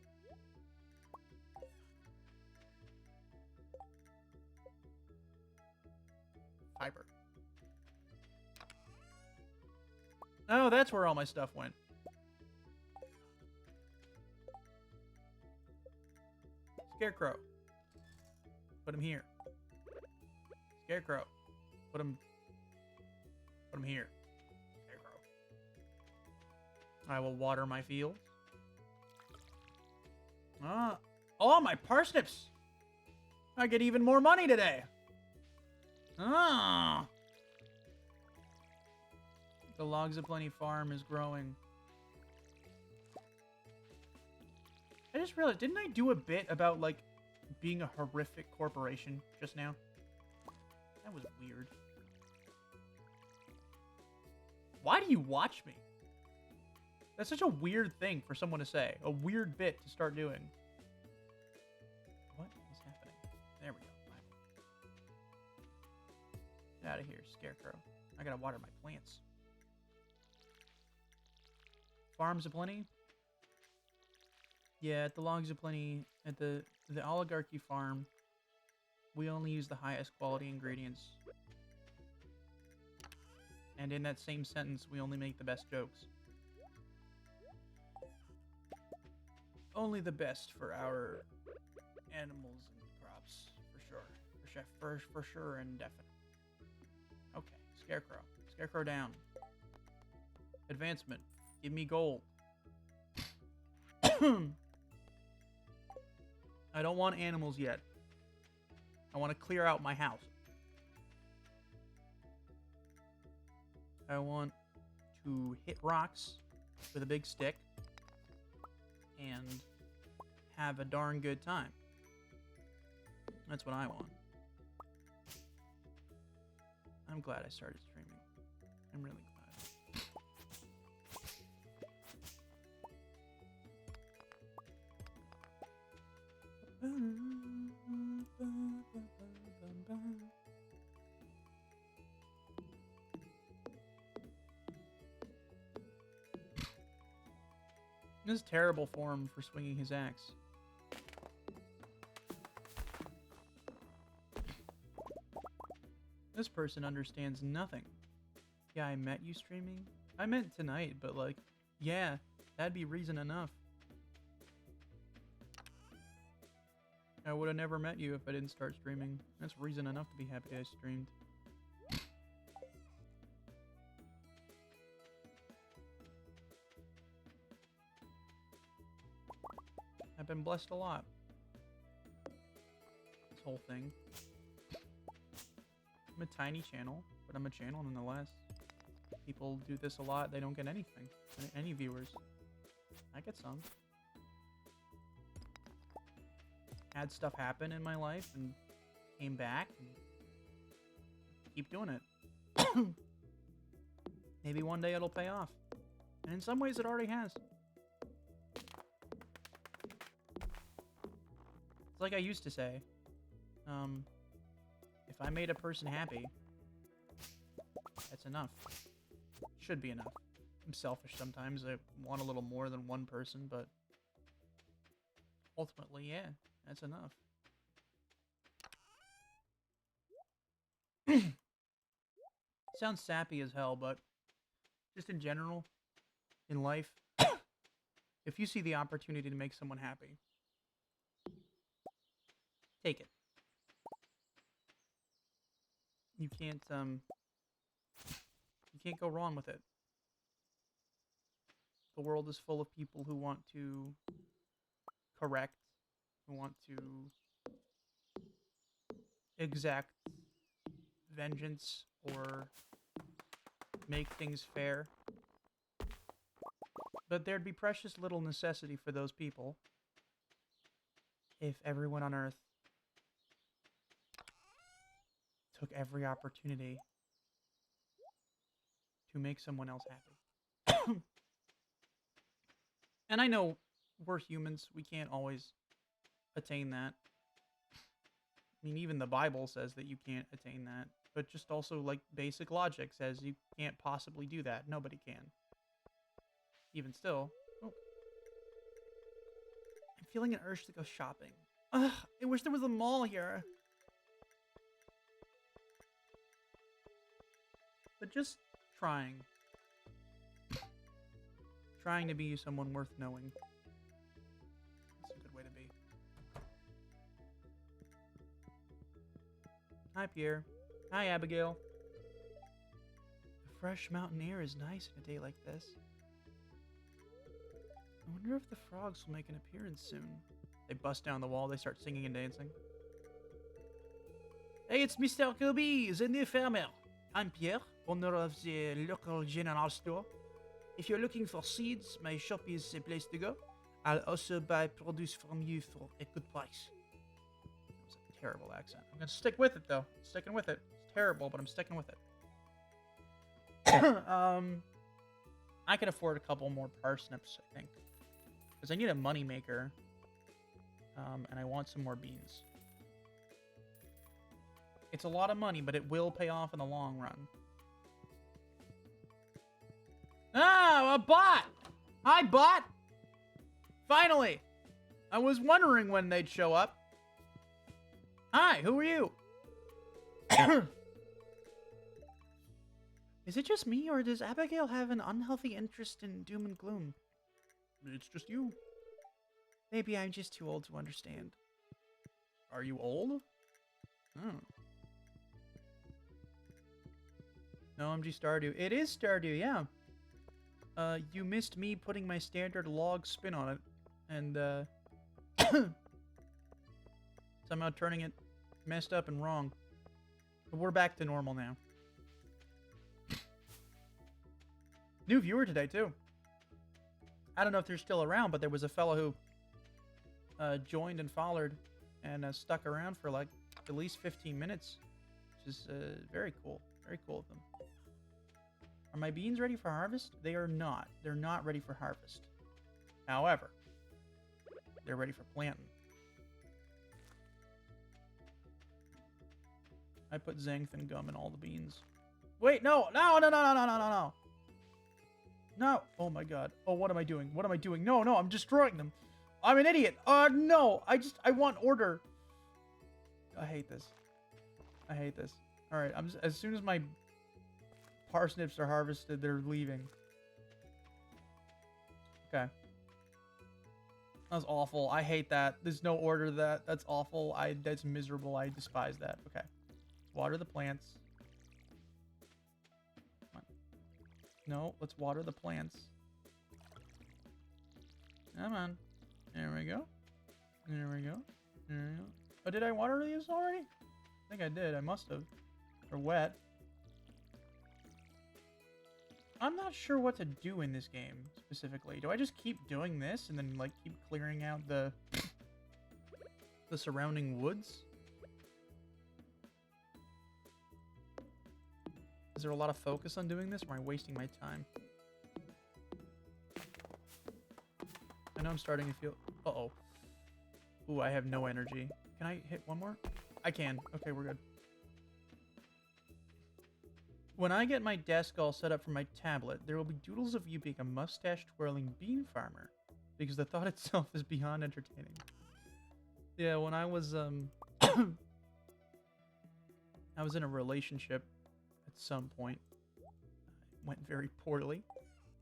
Fiber. Oh, that's where all my stuff went. Scarecrow. Put him here. Scarecrow. Put him here. Scarecrow. I will water my fields. Oh, my parsnips! I get even more money today. The Logs of Plenty farm is growing. I just realized, didn't I do a bit about, like, being a horrific corporation just now? That was weird. Why do you watch me? That's such a weird thing for someone to say. A weird bit to start doing. What is happening? There we go. Get out of here, Scarecrow. I gotta water my plants. Farms of Plenty? Yeah, at the Logs of Plenty, at the Oligarchy farm, we only use the highest quality ingredients. And in that same sentence, we only make the best jokes. Only the best for our animals and crops, for sure. For sure and definite. Okay, Scarecrow. Scarecrow down. Advancement. Give me gold. I don't want animals yet. I want to clear out my house. I want to hit rocks with a big stick and have a darn good time. That's what I want. I'm glad I started streaming. I'm really glad. This is terrible form for swinging his axe. This person understands nothing. Yeah, I met you streaming. I meant tonight, but like, yeah, that'd be reason enough. I would have never met you if I didn't start streaming. That's reason enough to be happy I streamed. I've been blessed a lot. This whole thing. I'm a tiny channel, but I'm a channel nonetheless. People do this a lot, they don't get anything. Any viewers. I get some. Had stuff happen in my life and came back and keep doing it. Maybe one day it'll pay off. And in some ways it already has. It's like I used to say, if I made a person happy, that's enough. Should be enough. I'm selfish sometimes. I want a little more than one person, but ultimately, yeah, that's enough. Sounds sappy as hell, but just in general, in life, if you see the opportunity to make someone happy, take it. You can't go wrong with it. The world is full of people who want to correct, who want to exact vengeance or make things fair. But there'd be precious little necessity for those people if everyone on Earth took every opportunity to make someone else happy. And I know we're humans. We can't always attain that. I mean, even the Bible says that you can't attain that. But just also, like, basic logic says you can't possibly do that. Nobody can. Even still. Oh. I'm feeling an urge to go shopping. Ugh, I wish there was a mall here. But just trying. Trying to be someone worth knowing. That's a good way to be. Hi, Pierre. Hi, Abigail. The fresh mountain air is nice in a day like this. I wonder if the frogs will make an appearance soon. They bust down the wall, they start singing and dancing. Hey, it's Mr. Kirby, the new farmer. I'm Pierre, owner of the local general store. If you're looking for seeds, my shop is the place to go. I'll also buy produce from you for a good price. That was a terrible accent. I'm gonna stick with it though. Sticking with it. It's terrible, but I'm sticking with it. I can afford a couple more parsnips, I think. Because I need a money maker. And I want some more beans. It's a lot of money, but it will pay off in the long run. Ah, a bot! Hi, bot! Finally! I was wondering when they'd show up. Hi, who are you? Is it just me, or does Abigail have an unhealthy interest in doom and gloom? It's just you. Maybe I'm just too old to understand. Are you old? Oh. No, OMG Stardew. It is Stardew, yeah. You missed me putting my standard log spin on it, and, somehow turning it messed up and wrong. But we're back to normal now. New viewer today, too. I don't know if they're still around, but there was a fellow who, joined and followed and, stuck around for, like, at least 15 minutes, which is, very cool. Very cool of them. Are my beans ready for harvest? They are not. They're not ready for harvest. However, they're ready for planting. I put xanthan gum in all the beans. Wait, no! No, no, no, no, no, no, no, no! No! Oh my god. Oh, what am I doing? What am I doing? No, no, I'm destroying them. I'm an idiot! No! I want order. I hate this. I hate this. All right, as soon as my parsnips are harvested, they're leaving. Okay. That was awful. I hate that. There's no order to that. That's awful. That's miserable. I despise that. Okay. Water the plants. Come on. No, let's water the plants. Come on. There we go. There we go. There we go. Oh, did I water these already? I think I did. I must have. They're wet. I'm not sure what to do in this game specifically. Do I just keep doing this and then like keep clearing out the surrounding woods? Is there a lot of focus on doing this, or am I wasting my time? I know I'm starting to feel... Uh-oh. Ooh, I have no energy. Can I hit one more? I can. Okay, we're good. When I get my desk all set up for my tablet, there will be doodles of you being a mustache-twirling bean farmer, because the thought itself is beyond entertaining. Yeah, when I was, I was in a relationship at some point. It went very poorly.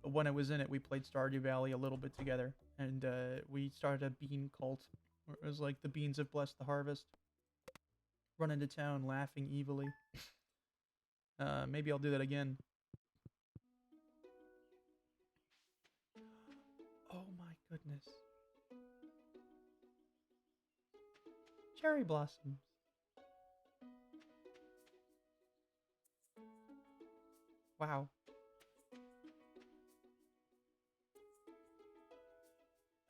But when I was in it, we played Stardew Valley a little bit together, and we started a bean cult, where it was like the beans have blessed the harvest. Run into town laughing evilly. Maybe I'll do that again. Oh my goodness. Cherry blossoms. Wow.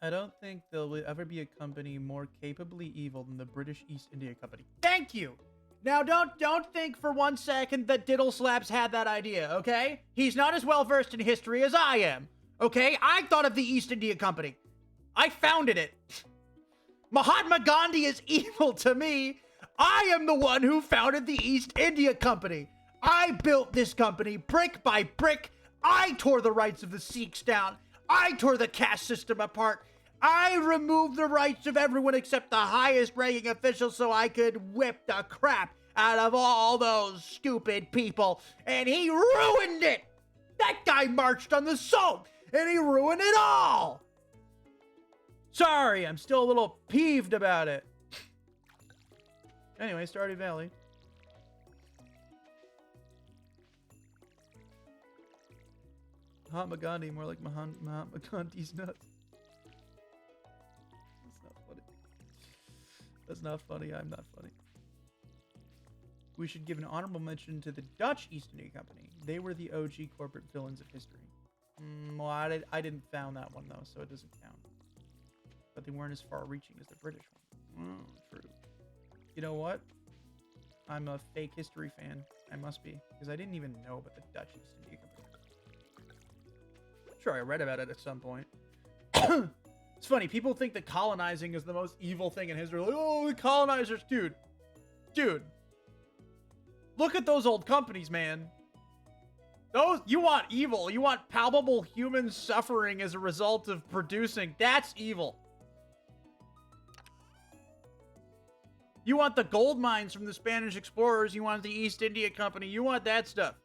I don't think there will ever be a company more capably evil than the British East India Company. Thank you. Now, don't think for 1 second that Diddle Slaps had that idea, okay? He's not as well versed in history as I am, okay? I thought of the East India Company. I founded it. Mahatma Gandhi is evil to me. I am the one who founded the East India Company. I built this company brick by brick. I tore the rights of the Sikhs down. I tore the caste system apart. I removed the rights of everyone except the highest ranking officials so I could whip the crap out of all those stupid people. And he ruined it. That guy marched on the Somme and he ruined it all. Sorry, I'm still a little peeved about it. Anyway, Stardew Valley. Mahatma Gandhi, more like Mahatma Gandhi's nuts. That's not funny. I'm not funny. We should give an honorable mention to the Dutch East India Company. They were the OG corporate villains of history. Well, I didn't found that one, though, so it doesn't count. But they weren't as far-reaching as the British one. True. You know what? I'm a fake history fan. I must be. Because I didn't even know about the Dutch East India Company. Sure, I read about it at some point. It's funny, people think that colonizing is the most evil thing in history. Like, oh, the colonizers, dude. Look at those old companies, man. You want evil. You want palpable human suffering as a result of producing. That's evil. You want the gold mines from the Spanish explorers. You want the East India Company. You want that stuff.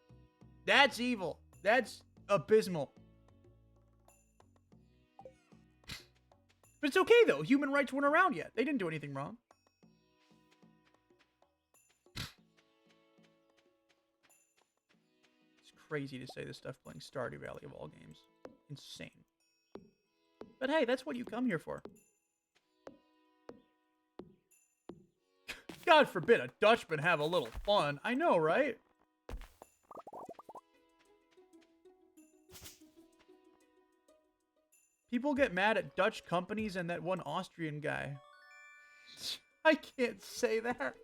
That's evil. That's abysmal. But it's okay, though. Human rights weren't around yet. They didn't do anything wrong. It's crazy to say this stuff playing Stardew Valley of all games. Insane. But hey, that's what you come here for. God forbid a Dutchman have a little fun. I know, right? People get mad at Dutch companies and that one Austrian guy. I can't say that.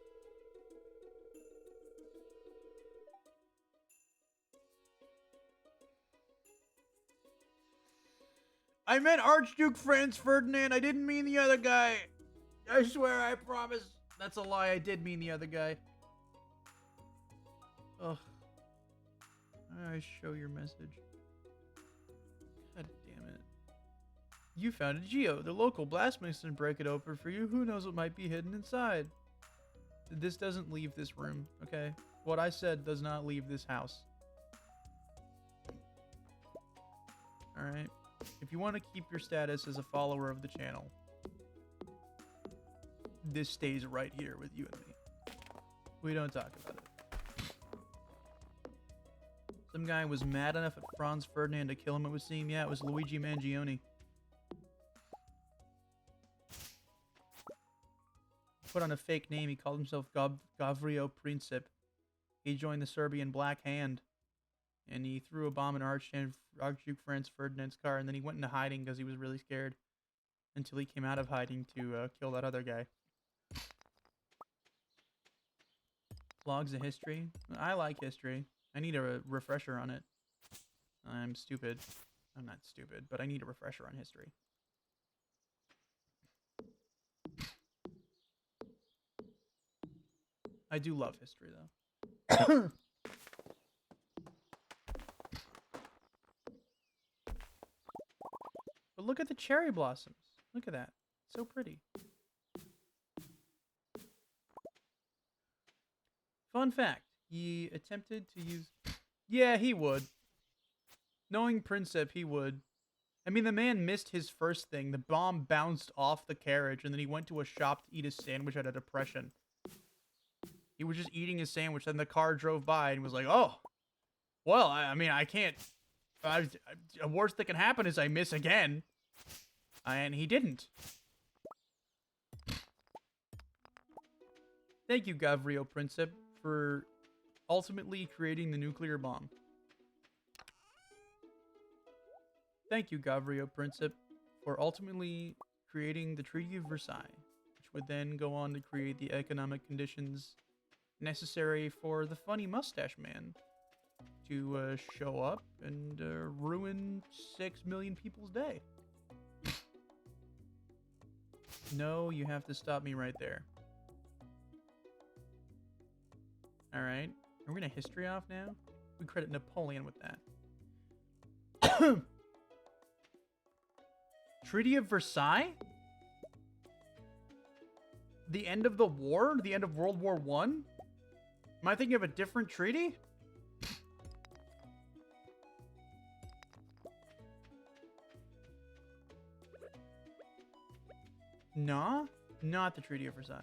I meant Archduke Franz Ferdinand. I didn't mean the other guy. I swear, I promise. That's a lie. I did mean the other guy. Ugh. I show your message. God damn it. You found a Geo. The local blacksmith didn't break it open for you. Who knows what might be hidden inside? This doesn't leave this room, okay? What I said does not leave this house. Alright. If you want to keep your status as a follower of the channel, this stays right here with you and me. We don't talk about it. Some guy was mad enough at Franz Ferdinand to kill him, it would seem. Yeah, it was Luigi Mangione. Put on a fake name. He called himself Gavrio Princip. He joined the Serbian Black Hand. And he threw a bomb in Archduke Franz Ferdinand's car. And then he went into hiding because he was really scared. Until he came out of hiding to kill that other guy. Logs of history. I like history. I need a refresher on it. I'm stupid. I'm not stupid, but I need a refresher on history. I do love history, though. But look at the cherry blossoms. Look at that. So pretty. Fun fact. He attempted to use... Yeah, he would. Knowing Princip, he would. I mean, the man missed his first thing. The bomb bounced off the carriage, and then he went to a shop to eat a sandwich at a depression. He was just eating his sandwich, then the car drove by and was like, oh, well, I mean, I can't... The worst that can happen is I miss again. And he didn't. Thank you, Gavrio Princip, for ultimately creating the nuclear bomb. Thank you, Gavrio Princip, for ultimately creating the Treaty of Versailles, which would then go on to create the economic conditions necessary for the funny mustache man to show up and ruin 6 million people's day. No, you have to stop me right there. Alright. Are we going to history off now? We credit Napoleon with that. Treaty of Versailles? The end of the war? The end of World War I? Am I thinking of a different treaty? Nah, not the Treaty of Versailles.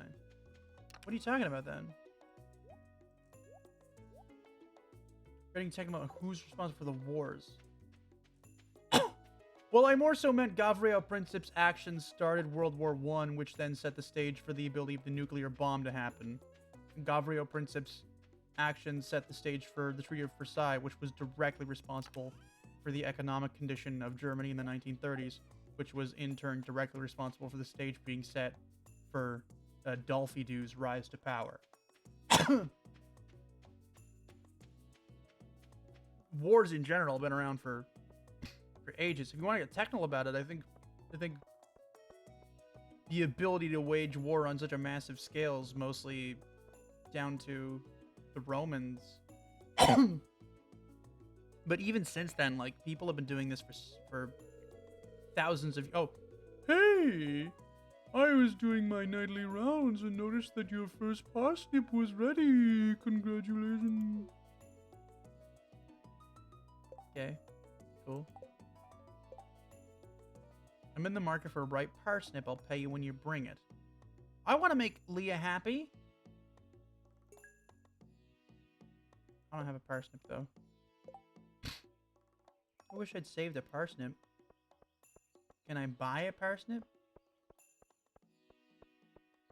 What are you talking about then? Are you talking about who's responsible for the wars? Well, I more so meant Gavrio Princip's actions started World War I, which then set the stage for the ability of the nuclear bomb to happen. Gavrio Princip's actions set the stage for the Treaty of Versailles, which was directly responsible for the economic condition of Germany in the 1930s, which was in turn directly responsible for the stage being set for Dolphy-Doo's rise to power. Wars in general have been around for ages. If you want to get technical about it, I think the ability to wage war on such a massive scale is mostly down to the Romans. But even since then, like, people have been doing this for thousands of... Oh, hey! I was doing my nightly rounds and noticed that your first parsnip was ready. Congratulations. Okay, cool. I'm in the market for a ripe parsnip. I'll pay you when you bring it. I want to make Leah happy. I don't have a parsnip, though. I wish I'd saved a parsnip. Can I buy a parsnip?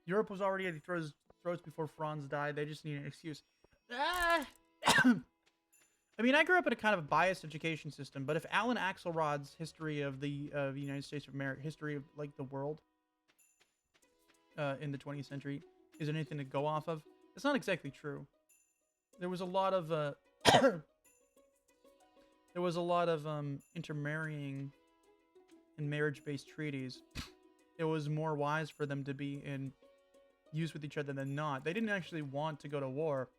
Europe was already at the throats before Franz died. They just need an excuse. I mean, I grew up in a kind of a biased education system, but if Alan Axelrod's history of the United States of America, history of, like, the world in the 20th century is anything to go off of, it's not exactly true. There was a lot of intermarrying and marriage-based treaties. It was more wise for them to be in use with each other than not. They didn't actually want to go to war.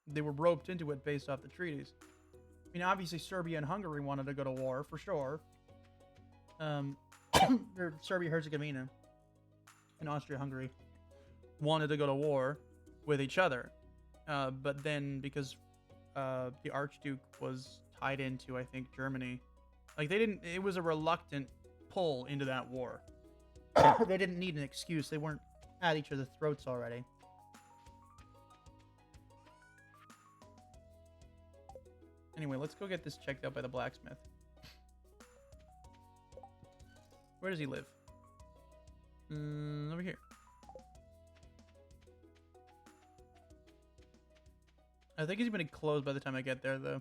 They were roped into it based off the treaties. I mean, obviously, Serbia and Hungary wanted to go to war, for sure. Or Serbia-Herzegovina and Austria-Hungary wanted to go to war with each other. But then because the Archduke was tied into, I think, Germany, like they didn't. It was a reluctant pull into that war. They didn't need an excuse. They weren't at each other's throats already. Anyway, let's go get this checked out by the blacksmith. Where does he live? Over here. I think he's gonna be closed by the time I get there, though.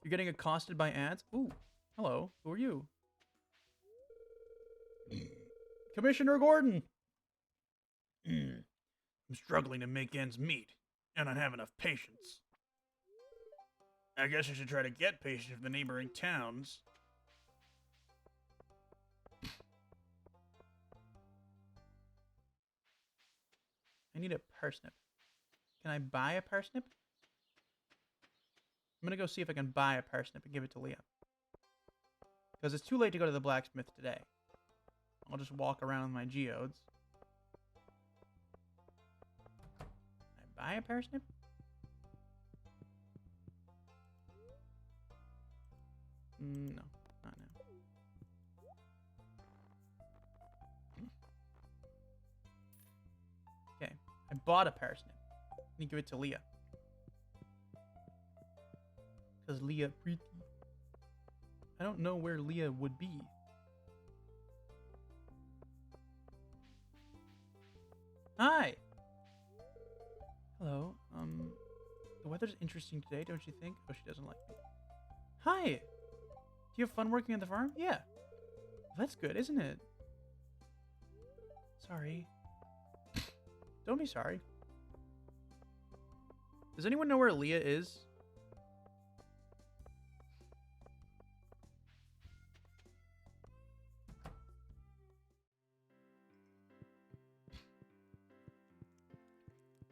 You're getting accosted by ads? Ooh, hello. Who are you? Commissioner Gordon. I'm struggling to make ends meet, and I don't have enough patience. I guess I should try to get patience from the neighboring towns. I need a parsnip. Can I buy a parsnip? I'm gonna go see if I can buy a parsnip and give it to Leah. Because it's too late to go to the blacksmith today. I'll just walk around with my geodes. Can I buy a parsnip? No, not now. Okay, I bought a parsnip. Let me give it to Leah. Because Leah pretty. I don't know where Leah would be. Hi! Hello, the weather's interesting today, don't you think? Oh, she doesn't like me. Hi! Do you have fun working on the farm? Yeah. Well, that's good, isn't it? Sorry. Don't be sorry. Does anyone know where Leah is?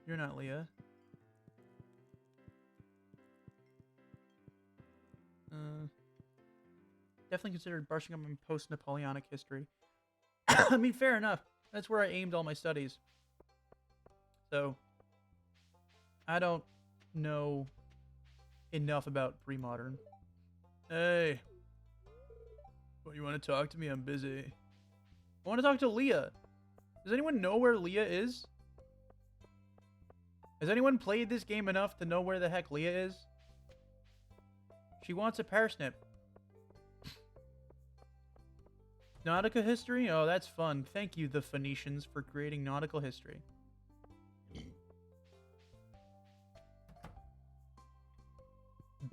You're not Leah. Definitely considered brushing up on post-Napoleonic history. I mean, fair enough. That's where I aimed all my studies. So, I don't know enough about pre-modern. Hey. What, you want to talk to me? I'm busy. I want to talk to Leah. Does anyone know where Leah is? Has anyone played this game enough to know where the heck Leah is? She wants a parsnip. Nautical history? Oh, that's fun. Thank you, the Phoenicians, for creating nautical history.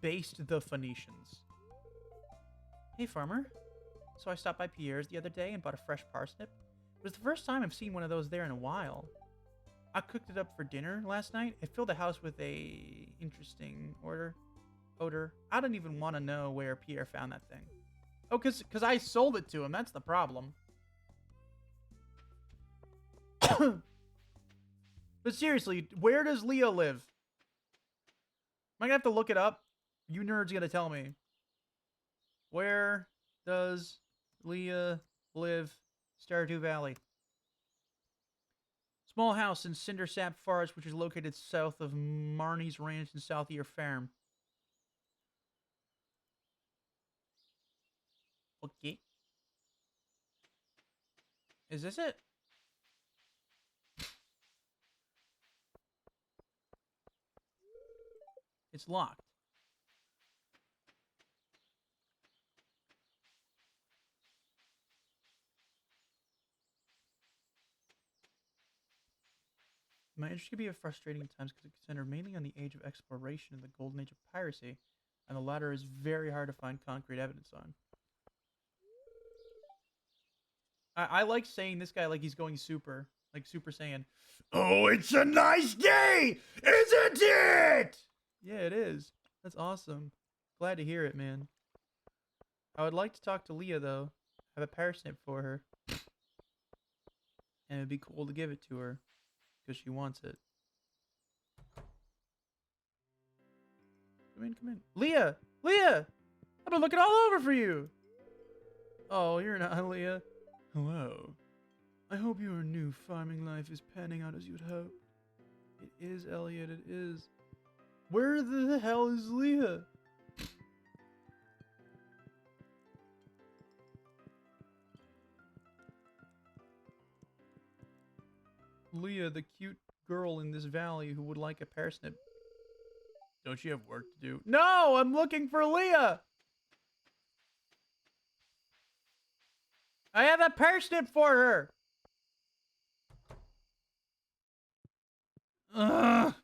Based the Phoenicians. Hey, farmer. So I stopped by Pierre's the other day and bought a fresh parsnip. It was the first time I've seen one of those there in a while. I cooked it up for dinner last night. It filled the house with a interesting odor. I don't even want to know where Pierre found that thing. Oh, because I sold it to him. That's the problem. But seriously, where does Leah live? Am I going to have to look it up? You nerds going to tell me. Where does Leah live? Stardew Valley. Small house in Cindersap Forest, which is located south of Marnie's Ranch and South Ear Farm. Okay. Is this it? It's locked. My interest can be frustrating at times because it centered mainly on the age of exploration and the golden age of piracy, and the latter is very hard to find concrete evidence on. I like saying this guy like he's going super, like Super Saiyan. Oh, it's a nice day, isn't it? Yeah, it is. That's awesome. Glad to hear it, man. I would like to talk to Leah, though. I have a parsnip for her. And it'd be cool to give it to her. Because she wants it. Come in, come in. Leah! Leah! I've been looking all over for you! Oh, you're not Leah. Hello. I hope your new farming life is panning out as you'd hoped. It is Elliot, it is. Where the hell is Leah? Leah, the cute girl in this valley who would like a parsnip. Don't you have work to do? No, I'm looking for Leah. I have a parsnip for her. Ugh.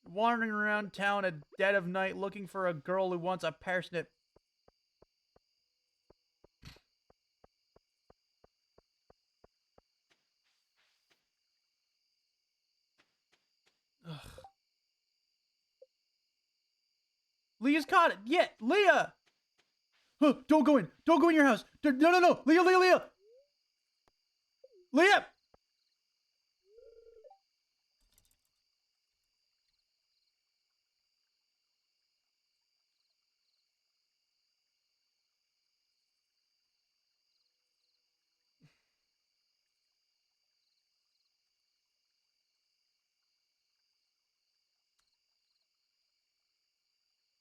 Wandering around town at dead of night looking for a girl who wants a parsnip. Ugh. Leah's caught it. Yeah, Leah. Huh, don't go in. Don't go in your house. No, no, no. Leah, Leah, Leah. Leah.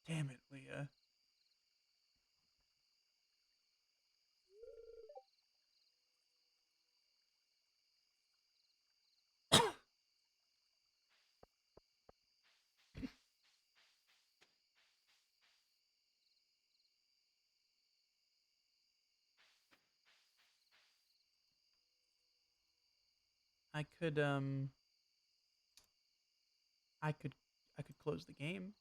Damn it, Leah. I could I could I could close the game.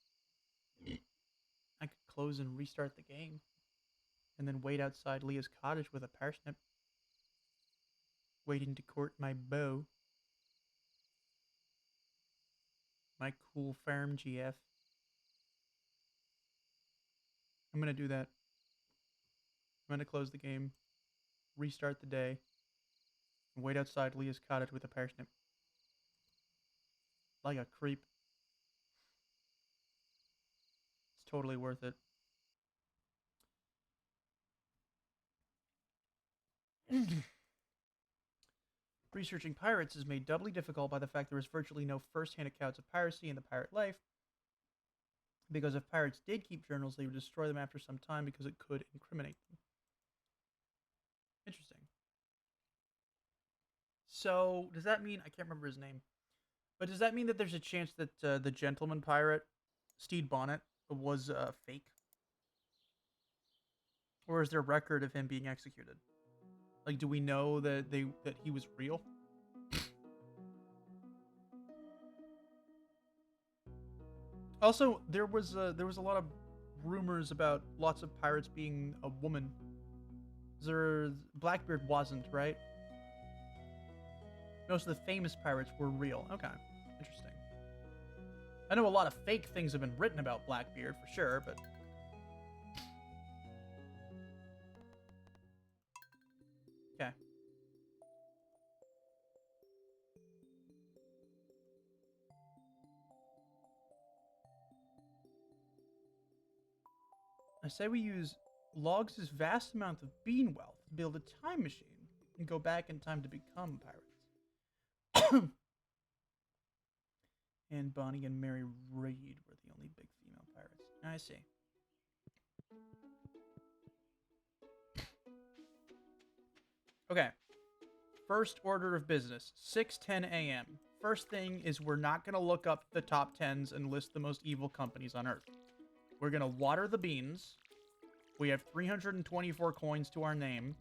I could close and restart the game. And then wait outside Leah's cottage with a parsnip. Waiting to court my beau. My cool farm GF. I'm gonna do that. I'm gonna close the game. Restart the day. And wait outside Leah's cottage with a parsnip. Like a creep. It's totally worth it. Researching pirates is made doubly difficult by the fact there is virtually no first-hand accounts of piracy in the pirate life. Because if pirates did keep journals, they would destroy them after some time because it could incriminate them. Interesting. So, does that mean... I can't remember his name. But does that mean that there's a chance that the gentleman pirate, Stede Bonnet, was fake? Or is there a record of him being executed? Like, do we know that he was real? Also, there was a lot of rumors about lots of pirates being a woman. Blackbeard wasn't, right? Most of the famous pirates were real. Okay, interesting. I know a lot of fake things have been written about Blackbeard for sure, but okay. I say we use Logs' vast amount of bean wealth to build a time machine and go back in time to become pirates. And Bonnie and Mary Reed were the only big female pirates. I see. Okay. First order of business, 6:10 a.m. First thing is we're not going to look up the top 10s and list the most evil companies on Earth. We're going to water the beans. We have 324 coins to our name.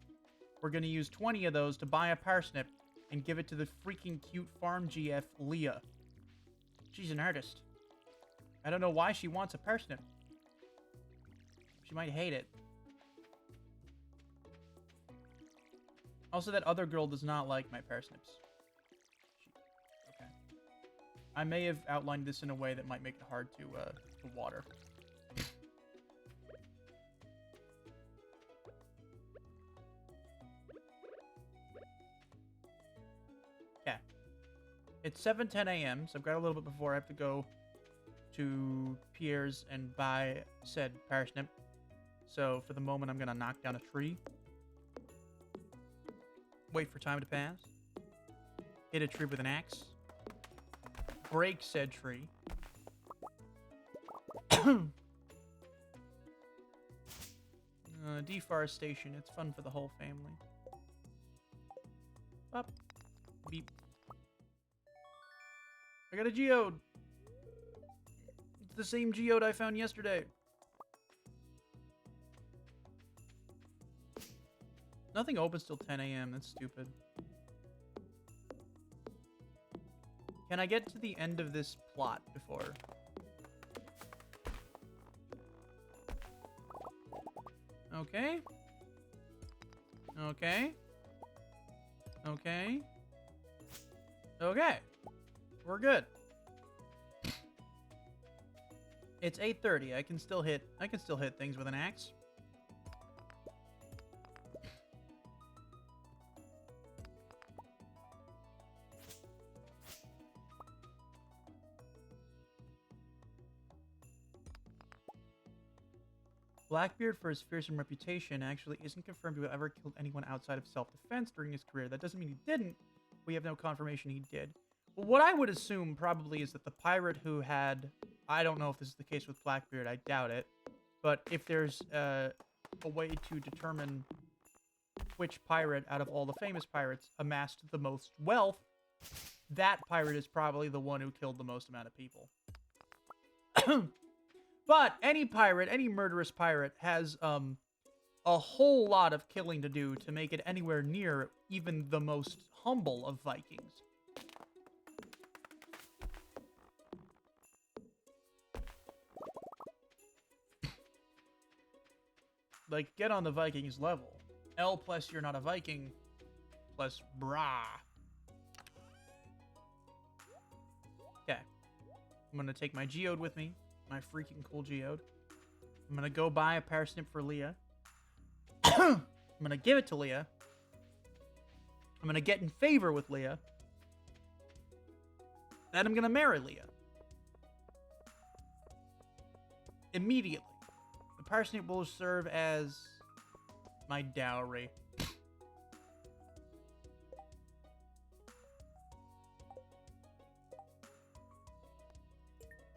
We're going to use 20 of those to buy a parsnip and give it to the freaking cute farm GF, Leah. She's an artist. I don't know why she wants a parsnip. She might hate it. Also, that other girl does not like my parsnips. Okay. I may have outlined this in a way that might make it hard to water. Okay. It's 7:10 a.m., so I've got a little bit before I have to go to Pierre's and buy said parsnip. So for the moment, I'm going to knock down a tree. Wait for time to pass. Hit a tree with an axe. Break said tree. Deforestation. It's fun for the whole family. Up. Beep. I got a geode. It's the same geode I found yesterday. Nothing opens till 10 a.m. That's stupid. Can I get to the end of this plot before? Okay. Okay. Okay. Okay. We're good. It's 8:30. I can still hit things with an axe. Blackbeard, for his fearsome reputation, actually isn't confirmed to have ever killed anyone outside of self-defense during his career. That doesn't mean he didn't. We have no confirmation he did. Well, what I would assume probably is that the pirate who had... I don't know if this is the case with Blackbeard. I doubt it. But if there's a way to determine which pirate out of all the famous pirates amassed the most wealth, that pirate is probably the one who killed the most amount of people. But any pirate, any murderous pirate, has a whole lot of killing to do to make it anywhere near even the most humble of Vikings. Like, get on the Vikings level. L plus you're not a Viking, plus brah. Okay. I'm gonna take my geode with me. My freaking cool geode. I'm gonna go buy a parsnip for Leah. I'm gonna give it to Leah. I'm gonna get in favor with Leah. Then I'm gonna marry Leah. Immediately. The parsnip will serve as my dowry.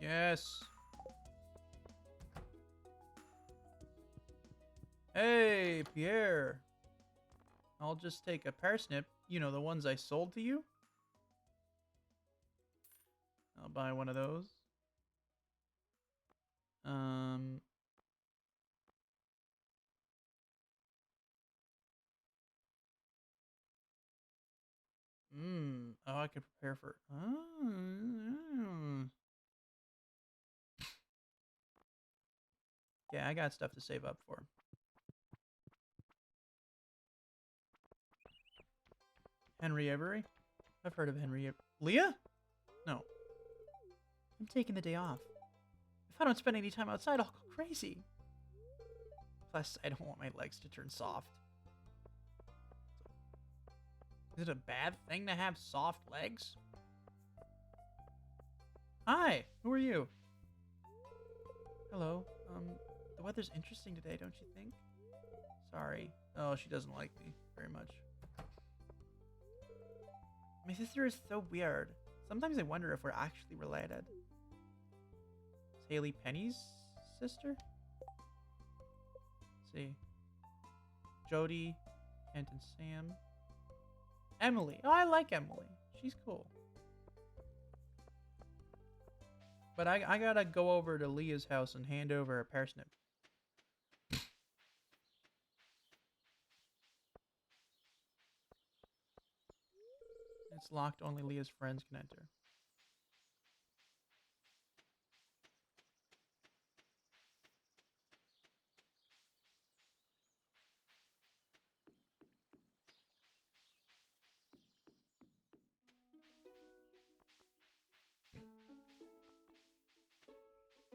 Yes. Hey, Pierre. I'll just take a parsnip. You know, the ones I sold to you. I'll buy one of those. Oh, I could prepare for... Yeah, I got stuff to save up for. Henry Avery? I've heard of Henry Avery. Leah? No. I'm taking the day off. If I don't spend any time outside, I'll go crazy. Plus, I don't want my legs to turn soft. Is it a bad thing to have soft legs? Hi, who are you? Hello. The weather's interesting today, don't you think? Sorry. Oh, she doesn't like me very much. My sister is so weird. Sometimes I wonder if we're actually related. Is Haley Penny's sister? Let's see. Jody, Kent and Sam. Emily. Oh, I like Emily. She's cool. But I gotta go over to Leah's house and hand over a parsnip. It's locked. Only Leah's friends can enter.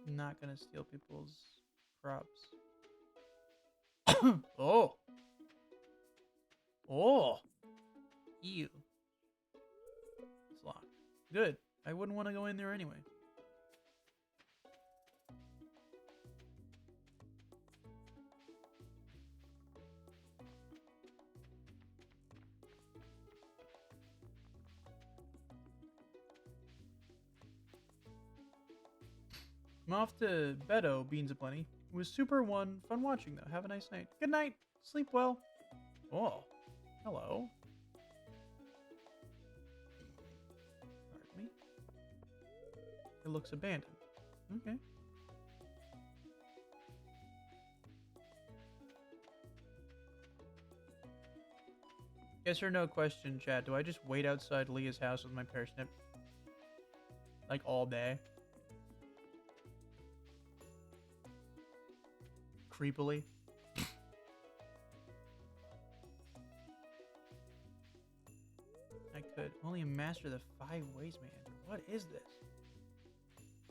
I'm not gonna steal people's crops. Oh. Oh. Ew. It's locked. Good. I wouldn't want to go in there anyway. I'm off to Beto, Beans Aplenty. It was super fun watching though. Have a nice night. Good night. Sleep well. Oh, hello. Pardon me. It looks abandoned. Okay. Yes or no question, chat. Do I just wait outside Leah's house with my parsnip? Like all day? Creepily? I could. Only master the 5 ways man. What is this?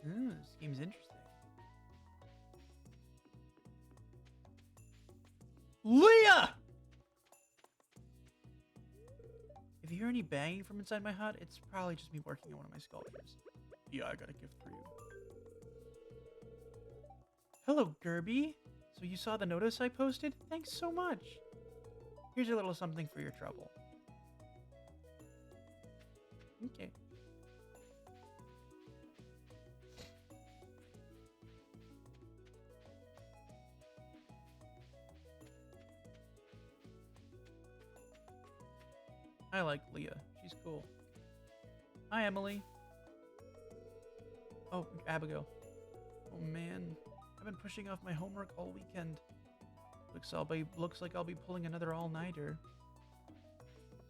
This game's interesting. Leah! If you hear any banging from inside my hut, it's probably just me working on one of my sculptures. Yeah, I got a gift for you. Hello, Gerby. So you saw the notice I posted? Thanks so much. Here's a little something for your trouble. Okay. I like Leah. She's cool. Hi, Emily. Oh, Abigail. Oh, man. I've been pushing off my homework all weekend. Looks like I'll be pulling another all-nighter.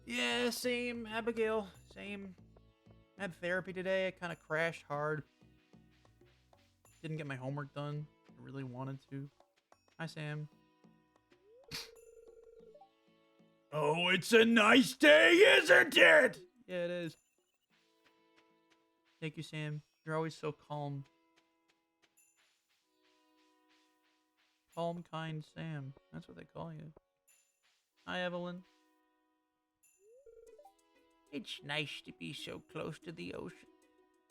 Yeah, same, Abigail. Same. I had therapy today. I kind of crashed hard. Didn't get my homework done. I really wanted to. Hi, Sam. Oh, it's a nice day, isn't it? Yeah, it is. Thank you, Sam. You're always so calm. Calm, kind Sam. That's what they call you. Hi, Evelyn. It's nice to be so close to the ocean.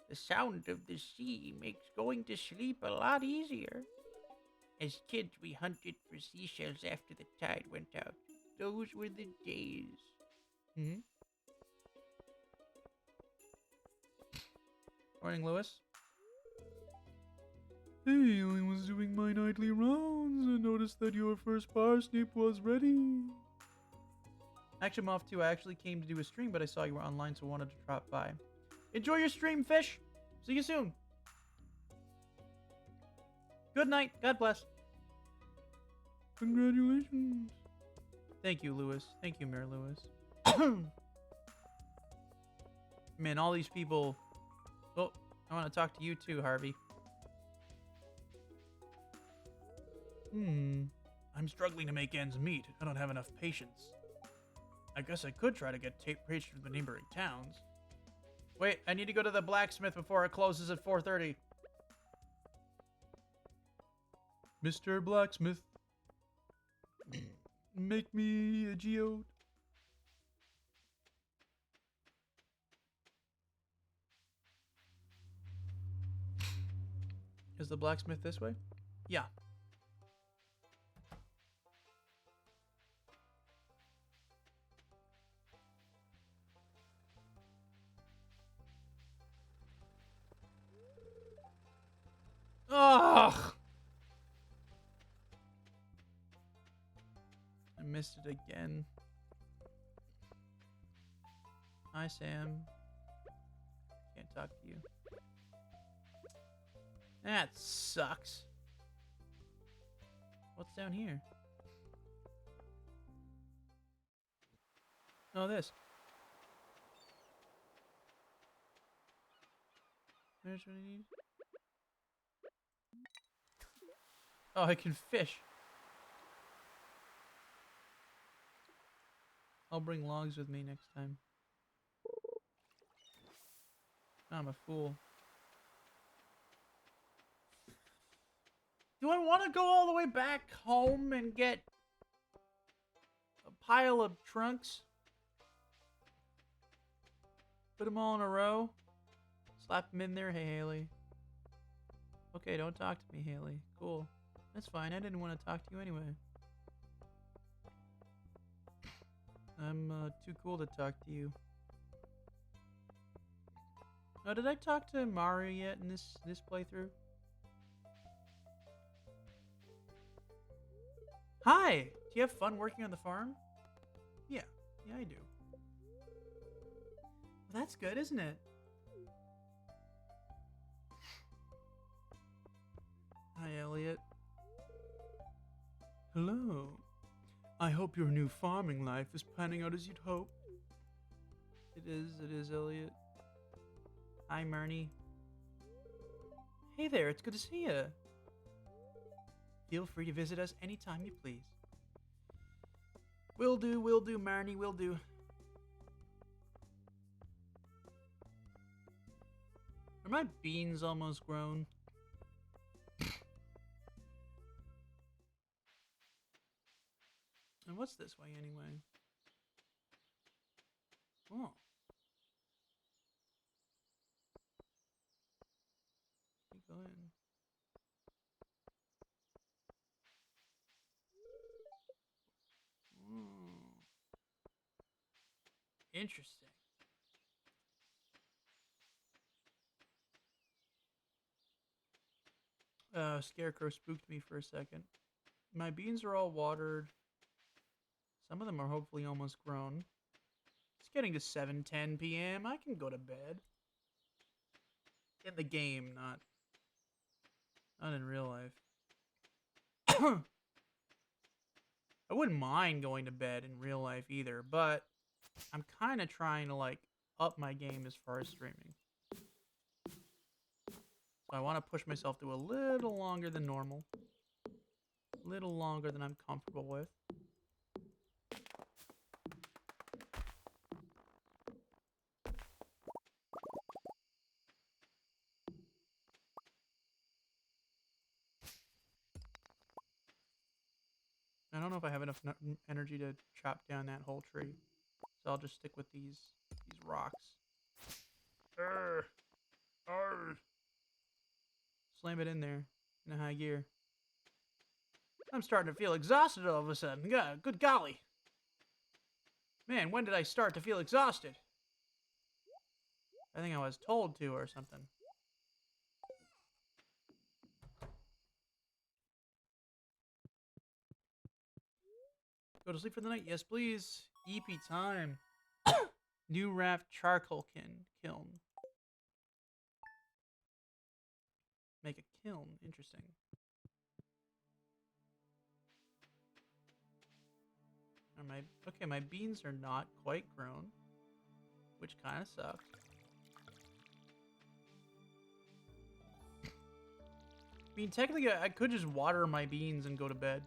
The sound of the sea makes going to sleep a lot easier. As kids, we hunted for seashells after the tide went out. Those were the days. Morning, Lewis. Hey, I was doing my nightly rounds and noticed that your first parsnip was ready. Actually, I'm off too. I actually came to do a stream, but I saw you were online, so wanted to drop by. Enjoy your stream, fish. See you soon. Good night. God bless. Congratulations. Thank you, Lewis. Thank you, Mayor Lewis. Man, all these people... Oh, I want to talk to you too, Harvey. I'm struggling to make ends meet. I don't have enough patience. I guess I could try to get pastries from the neighboring towns. Wait, I need to go to the blacksmith before it closes at 4:30. Mr. Blacksmith. Make me a geode. Is the blacksmith this way? Yeah. Ugh! I missed it again. Hi, Sam. Can't talk to you. That sucks. What's down here? Oh, this. There's what I need. Oh, I can fish. I'll bring logs with me next time. I'm a fool. Do I want to go all the way back home and get a pile of trunks? Put them all in a row? Slap them in there? Hey, Haley. Okay, don't talk to me, Haley. Cool. That's fine. I didn't want to talk to you anyway. I'm too cool to talk to you. Oh, did I talk to Mario yet in this playthrough? Hi! Do you have fun working on the farm? Yeah. Yeah, I do. Well, that's good, isn't it? Hi, Elliot. Hello. I hope your new farming life is panning out as you'd hoped. It is, Elliot. Hi, Marnie. Hey there, it's good to see you. Feel free to visit us anytime you please. Will do, Marnie, will do. Are my beans almost grown? And what's this way anyway? Oh. Go in. Interesting. Scarecrow spooked me for a second. My beans are all watered. Some of them are hopefully almost grown. It's getting to 7:10 p.m. I can go to bed. In the game, not in real life. I wouldn't mind going to bed in real life either, but I'm kind of trying to like up my game as far as streaming. So I want to push myself to a little longer than normal. A little longer than I'm comfortable with. I don't know if I have enough energy to chop down that whole tree. So I'll just stick with these rocks. Slam it in there in a high gear. I'm starting to feel exhausted all of a sudden. God, good golly. Man, when did I start to feel exhausted? I think I was told to or something. Go to sleep for the night? Yes, please. EP time. New raft charcoal kiln. Make a kiln. Interesting. My beans are not quite grown, which kind of sucks. I mean, technically, I could just water my beans and go to bed.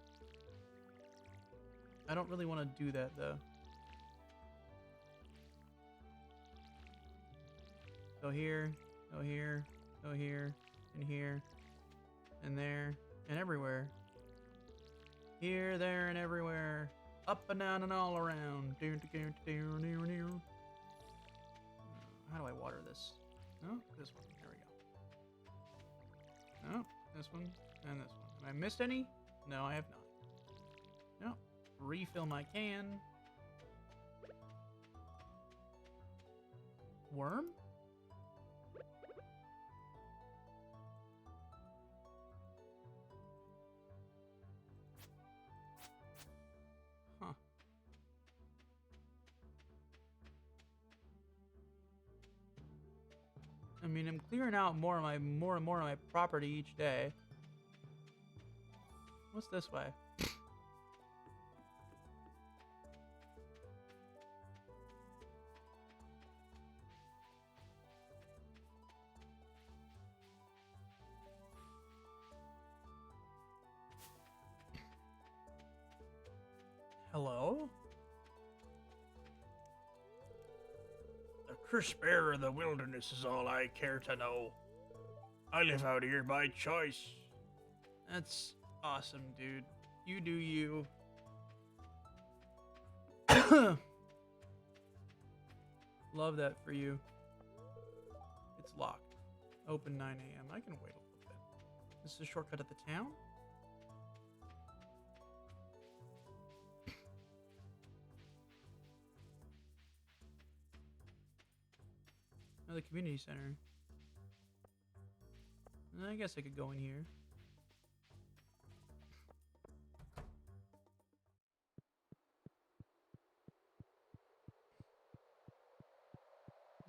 I don't really want to do that, though. Go here, go here, go here, and here, and there, and everywhere. Here, there, and everywhere. Up and down and all around. How do I water this? No, this one. There we go. No, this one, and this one. Have I missed any? No, I have not. No. Refill my can. Worm? Huh. I mean, I'm clearing out more and more of my property each day. What's this way? Hello? The crisp air of the wilderness is all I care to know. I live out here by choice. That's awesome, dude. You do you. Love that for you. It's locked. Open 9 a.m. I can wait a little bit. This is a shortcut at the town? The community center. I guess I could go in here.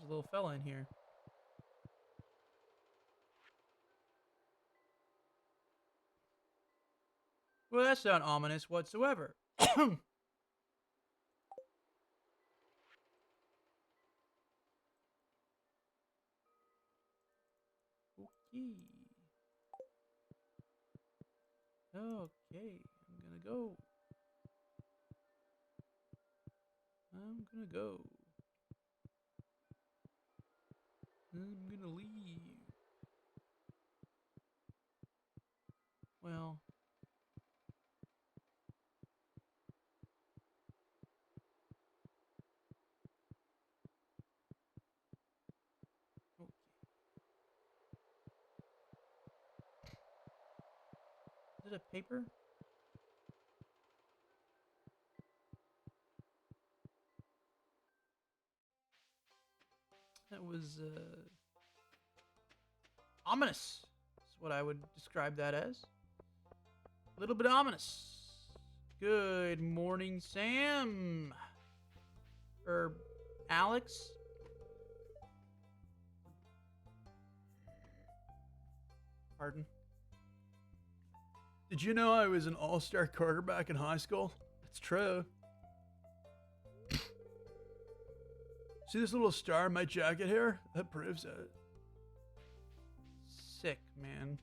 There's a little fella in here. Well, that's not ominous whatsoever. Okay. Okay, I'm gonna go. I'm gonna go. I'm gonna leave. Well. Okay. Is it a paper? That was, ominous. That's what I would describe that as. A little bit ominous. Good morning, Sam. Or Alex. Pardon. Did you know I was an all-star quarterback in high school? That's true. See this little star on my jacket here? That proves it. Sick, man.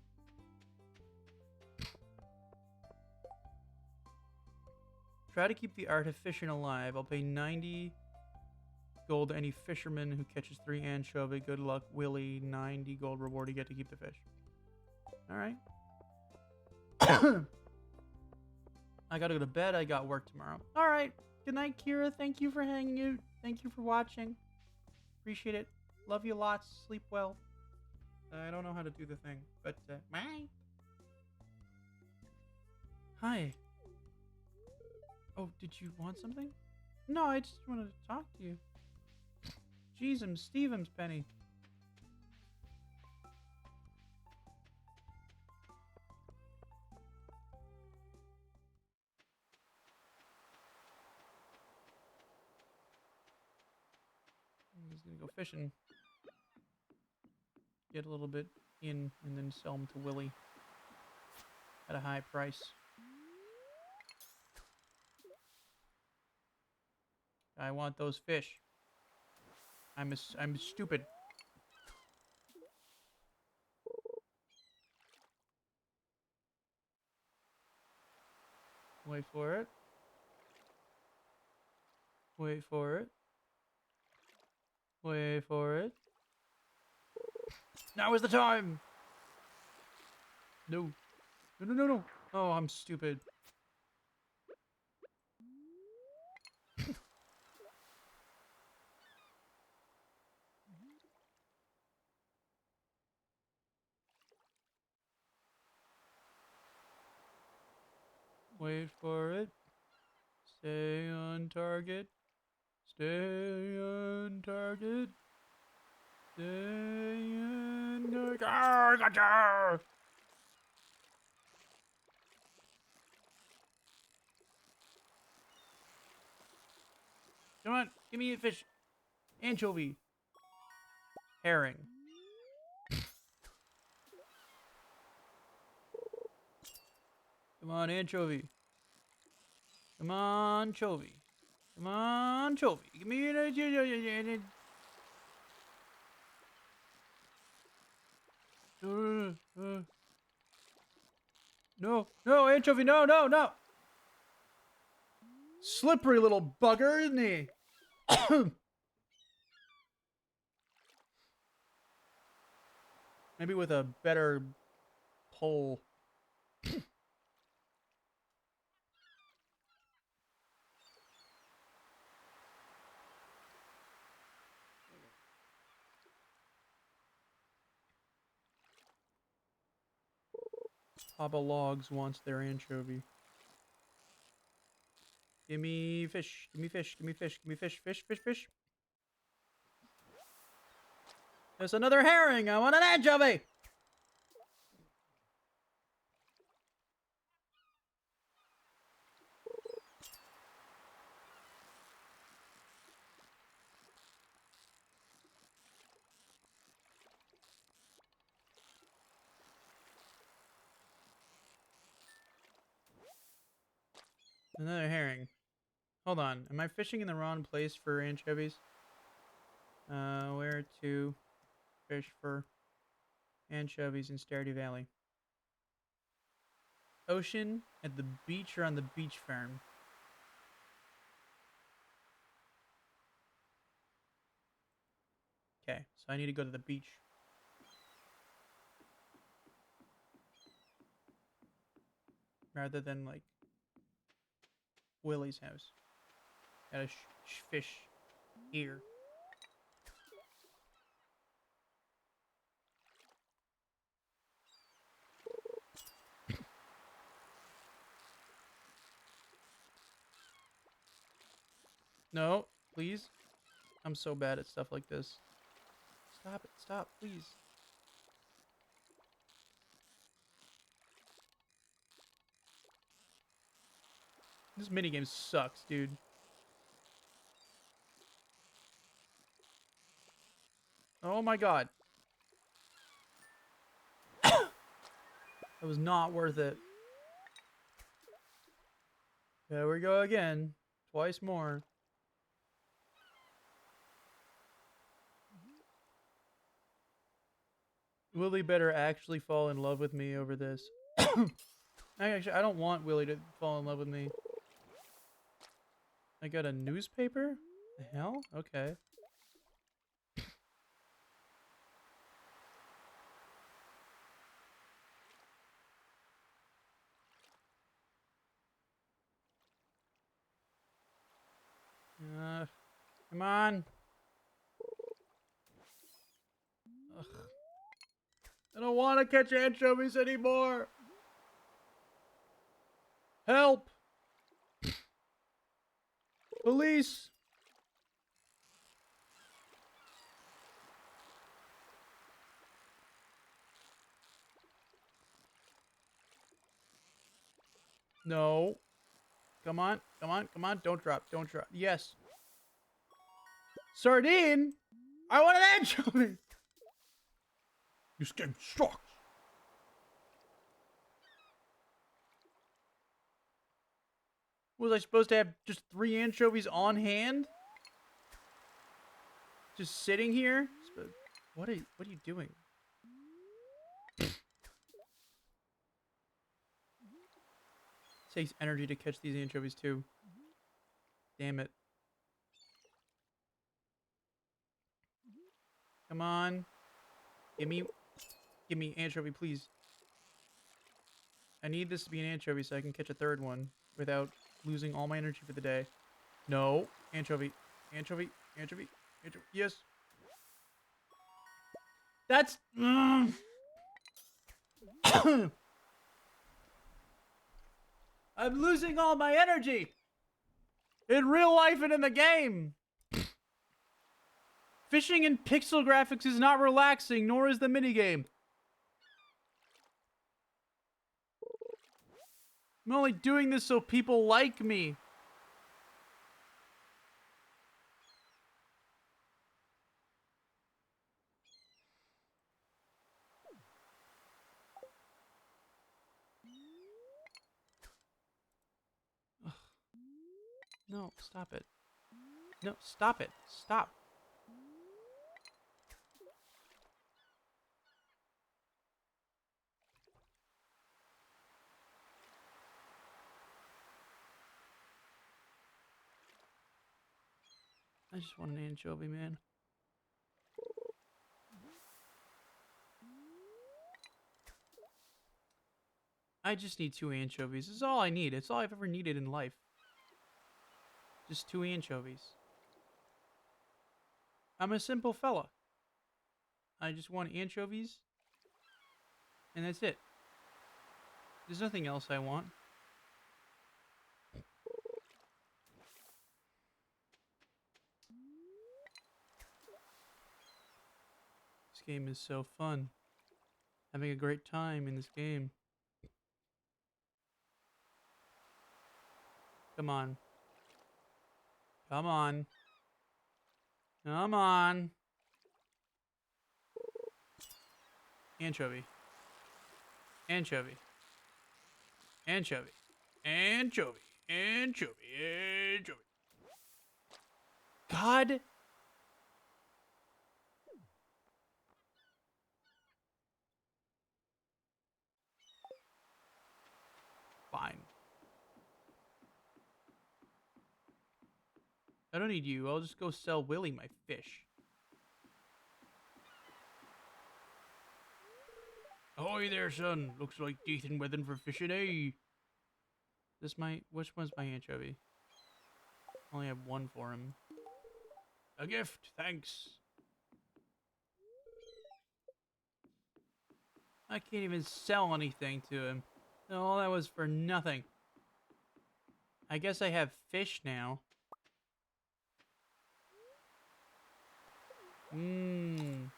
Try to keep the artificial alive. I'll pay 90 gold to any fisherman who catches 3 anchovy. Good luck, Willie. 90 gold reward. You get to keep the fish. Alright. I gotta go to bed. I got work tomorrow. Alright. Good night, Kira. Thank you for hanging out. Thank you for watching. Appreciate it. Love you lots. Sleep well. I don't know how to do the thing, but bye. Hi. Oh, did you want something? No, I just wanted to talk to you. Jeez, I'm Stevens, Penny. He's gonna go fishing. Get a little bit in and then sell them to Willie at a high price. I want those fish. I'm stupid. Wait for it. Wait for it. Wait for it. Now is the time! No. No, no, no, no. Oh, I'm stupid. Wait for it. Stay on target. Stay on target. Stay on target. Ah, gotcha! Come on, give me a fish. Anchovy. Herring. Come on, anchovy. Come on, chovy. Come on, chovy. Give me an no, no, anchovy, no, no, no. Slippery little bugger, isn't he? Maybe with a better pole. Papa Logs wants their anchovy. Give me fish. Give me fish. Give me fish. Give me fish. Fish, fish, fish. There's another herring. I want an anchovy. Another herring. Hold on. Am I fishing in the wrong place for anchovies? Where to fish for anchovies in Stardew Valley? Ocean, at the beach, or on the beach farm? Okay, so I need to go to the beach. Rather than, like, Willie's house. Gotta fish here. No, please. I'm so bad at stuff like this. Stop it. Stop, please. This minigame sucks, dude. Oh my god. That was not worth it. There we go again. Twice more. Willie better actually fall in love with me over this. I don't want Willie to fall in love with me. I got a newspaper? The hell? Okay. Come on. Ugh. I don't want to catch anchovies anymore. Help! Police! No. Come on, come on, come on. Don't drop, don't drop. Yes. Sardine? I want an anchovy! This game sucks. Was I supposed to have just 3 anchovies on hand? Just sitting here? What are you doing? It takes energy to catch these anchovies too. Damn it. Come on. Give me anchovy, please. I need this to be an anchovy so I can catch a 3rd one without losing all my energy for the day. No. Anchovy. Anchovy. Anchovy. Anchovy. Yes. That's... I'm losing all my energy! In real life and in the game! Fishing in pixel graphics is not relaxing, nor is the minigame. I'm only doing this so people like me. Ugh. No, stop it. No, stop it. Stop. I just want an anchovy, man. I just need 2 anchovies. This is all I need. It's all I've ever needed in life. Just 2 anchovies. I'm a simple fella. I just want anchovies. And that's it. There's nothing else I want. This game is so fun. Having a great time in this game. Come on. Come on. Come on. Anchovy. Anchovy. Anchovy. Anchovy. Anchovy, anchovy. God. Fine. I don't need you. I'll just go sell Willie my fish. Ahoy there, son. Looks like decent weather for fishing, eh? Which one's my anchovy? I only have one for him. A gift, thanks. I can't even sell anything to him. All that was for nothing. I guess I have fish now. Mmm.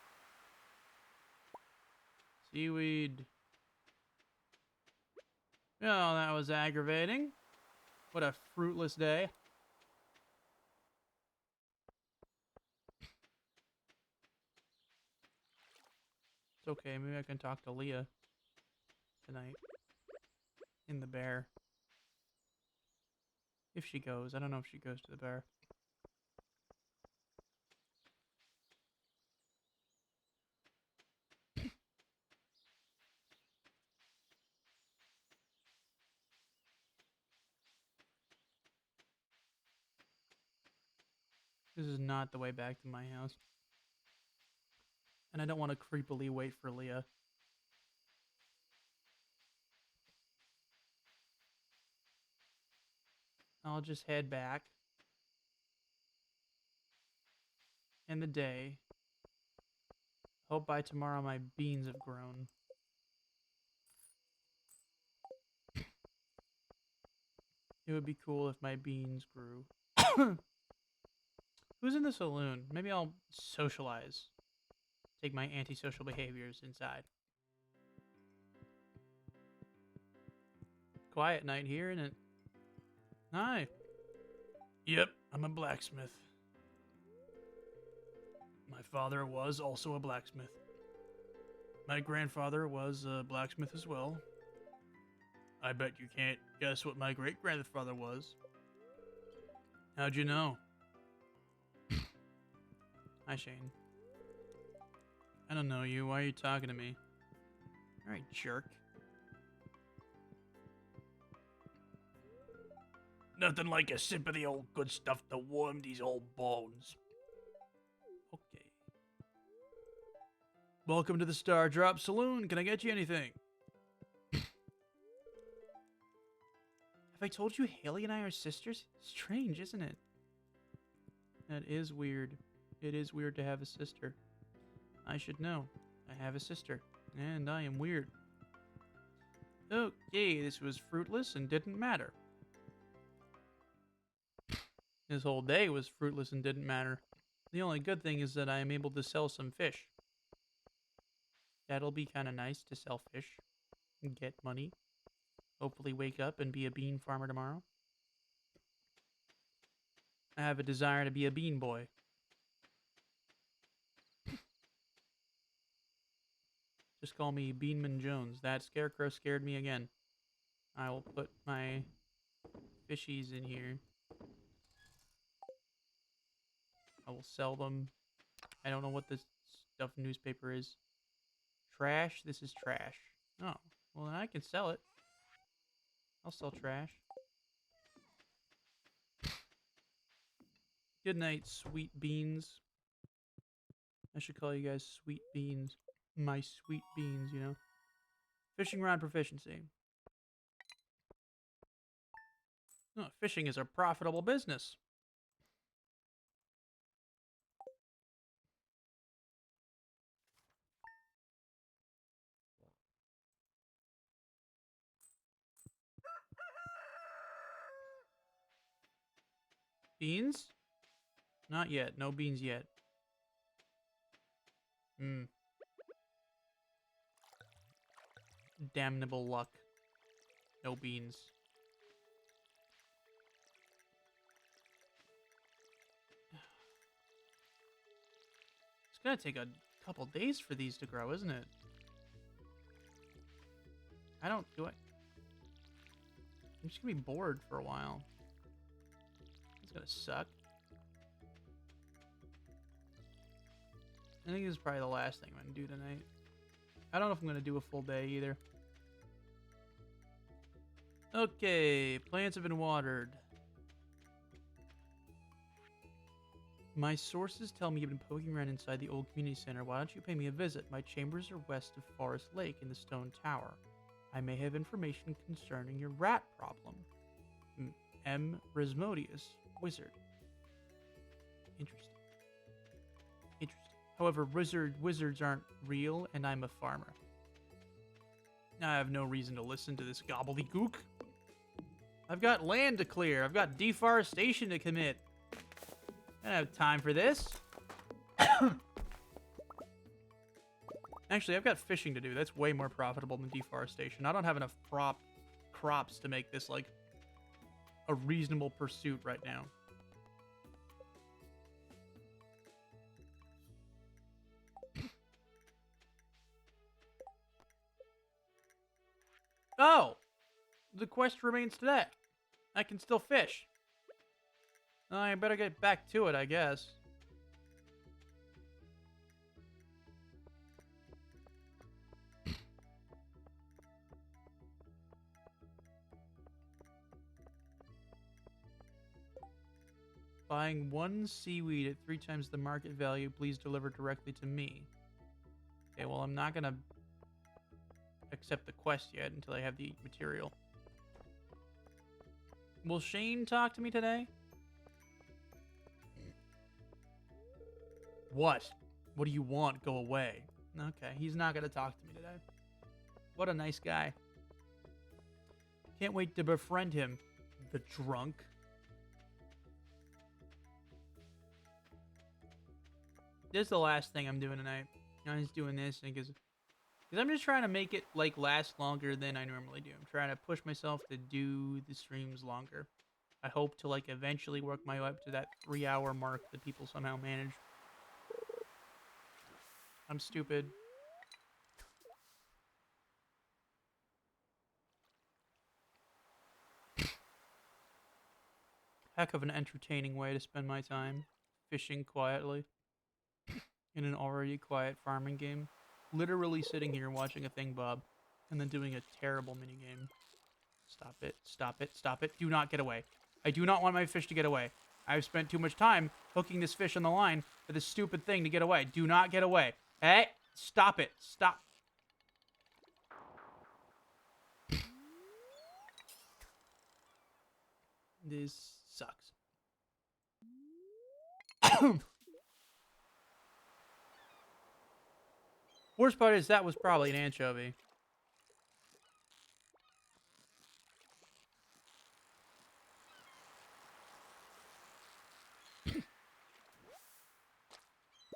Seaweed. Oh, that was aggravating. What a fruitless day. It's okay, maybe I can talk to Leah tonight. In the bear. If she goes. I don't know if she goes to the bear. This is not the way back to my house. And I don't want to creepily wait for Leah. I'll just head back. In the day. Hope by tomorrow my beans have grown. It would be cool if my beans grew. Who's in the saloon? Maybe I'll socialize. Take my antisocial behaviors inside. Quiet night here, isn't it? Hi. Yep, I'm a blacksmith. My father was also a blacksmith. My grandfather was a blacksmith as well. I bet you can't guess what my great-grandfather was. How'd you know? Hi, Shane. I don't know you. Why are you talking to me? Alright, jerk. Nothing like a sip of the old good stuff to warm these old bones. Okay. Welcome to the Star Drop Saloon. Can I get you anything? Have I told you Haley and I are sisters? Strange, isn't it? That is weird. It is weird to have a sister. I should know. I have a sister. And I am weird. Okay, this was fruitless and didn't matter. This whole day was fruitless and didn't matter. The only good thing is that I am able to sell some fish. That'll be kind of nice to sell fish and get money. Hopefully wake up and be a bean farmer tomorrow. I have a desire to be a bean boy. Just call me Beanman Jones. That scarecrow scared me again. I will put my fishies in here. I will sell them. I don't know what this stuffed newspaper is. Trash? This is trash. Oh, well then I can sell it. I'll sell trash. Good night, sweet beans. I should call you guys sweet beans. My sweet beans, you know. Fishing rod proficiency. Oh, fishing is a profitable business. Beans? Not yet. No beans yet. Damnable luck. No beans. It's gonna take a couple days for these to grow, isn't it? I'm just gonna be bored for a while. It's gonna suck. I think this is probably the last thing I'm gonna do tonight. I don't know if I'm gonna do a full day either. Okay, plants have been watered. My sources tell me you've been poking around inside the old community center. Why don't you pay me a visit? My chambers are west of Forest Lake in the Stone Tower. I may have information concerning your rat problem. M. Rismodius, wizard. Interesting. Interesting. However, wizards aren't real, and I'm a farmer. I have no reason to listen to this gobbledygook. I've got land to clear. I've got deforestation to commit. I don't have time for this. Actually, I've got fishing to do. That's way more profitable than deforestation. I don't have enough crops to make this, like, a reasonable pursuit right now. Oh! The quest remains today. I can still fish. I better get back to it, I guess. Buying 1 seaweed at 3 times the market value. Please deliver directly to me. Okay, well, I'm not gonna accept the quest yet until I have the material. Will Shane talk to me today? What? What do you want? Go away. Okay, he's not gonna talk to me today. What a nice guy. Can't wait to befriend him. The drunk. This is the last thing I'm doing tonight. I'm just doing this because I'm just trying to make it like last longer than I normally do. I'm trying to push myself to do the streams longer. I hope to like eventually work my way up to that 3-hour mark that people somehow manage. I'm stupid. Heck of an entertaining way to spend my time. Fishing quietly. In an already quiet farming game. Literally sitting here watching a thing bob. And then doing a terrible minigame. Stop it. Stop it. Stop it. Do not get away. I do not want my fish to get away. I've spent too much time hooking this fish on the line for this stupid thing to get away. Do not get away. Hey! Stop it. Stop. This sucks. Worst part is that was probably an anchovy.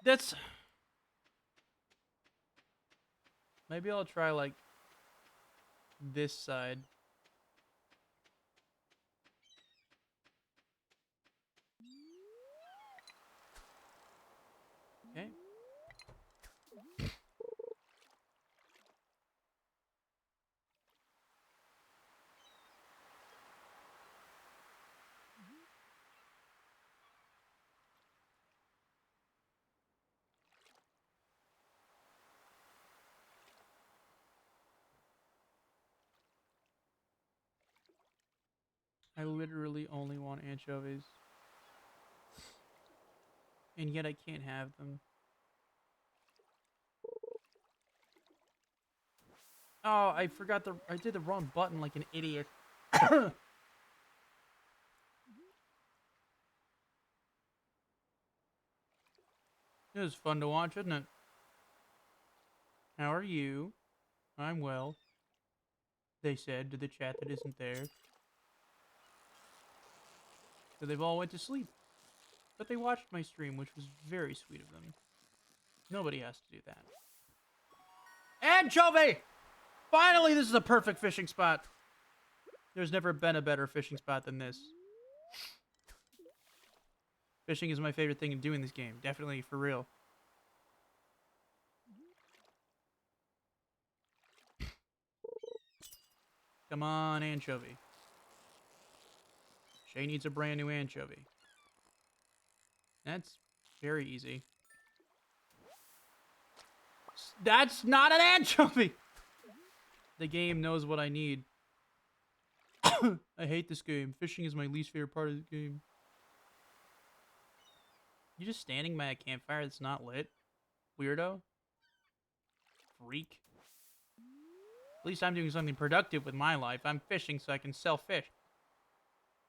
That's... Maybe I'll try, like, this side. Okay. I literally only want anchovies. And yet I can't have them. Oh, I forgot I did the wrong button like an idiot. It was fun to watch, wasn't it? How are you? I'm well. They said to the chat that isn't there. So they've all went to sleep. But they watched my stream, which was very sweet of them. Nobody has to do that. Anchovy! Finally, this is a perfect fishing spot. There's never been a better fishing spot than this. Fishing is my favorite thing to do in this game. Definitely, for real. Come on, anchovy. Shay needs a brand new anchovy. That's very easy. That's not an anchovy! The game knows what I need. I hate this game. Fishing is my least favorite part of the game. You just standing by a campfire that's not lit? Weirdo? Freak. At least I'm doing something productive with my life. I'm fishing so I can sell fish.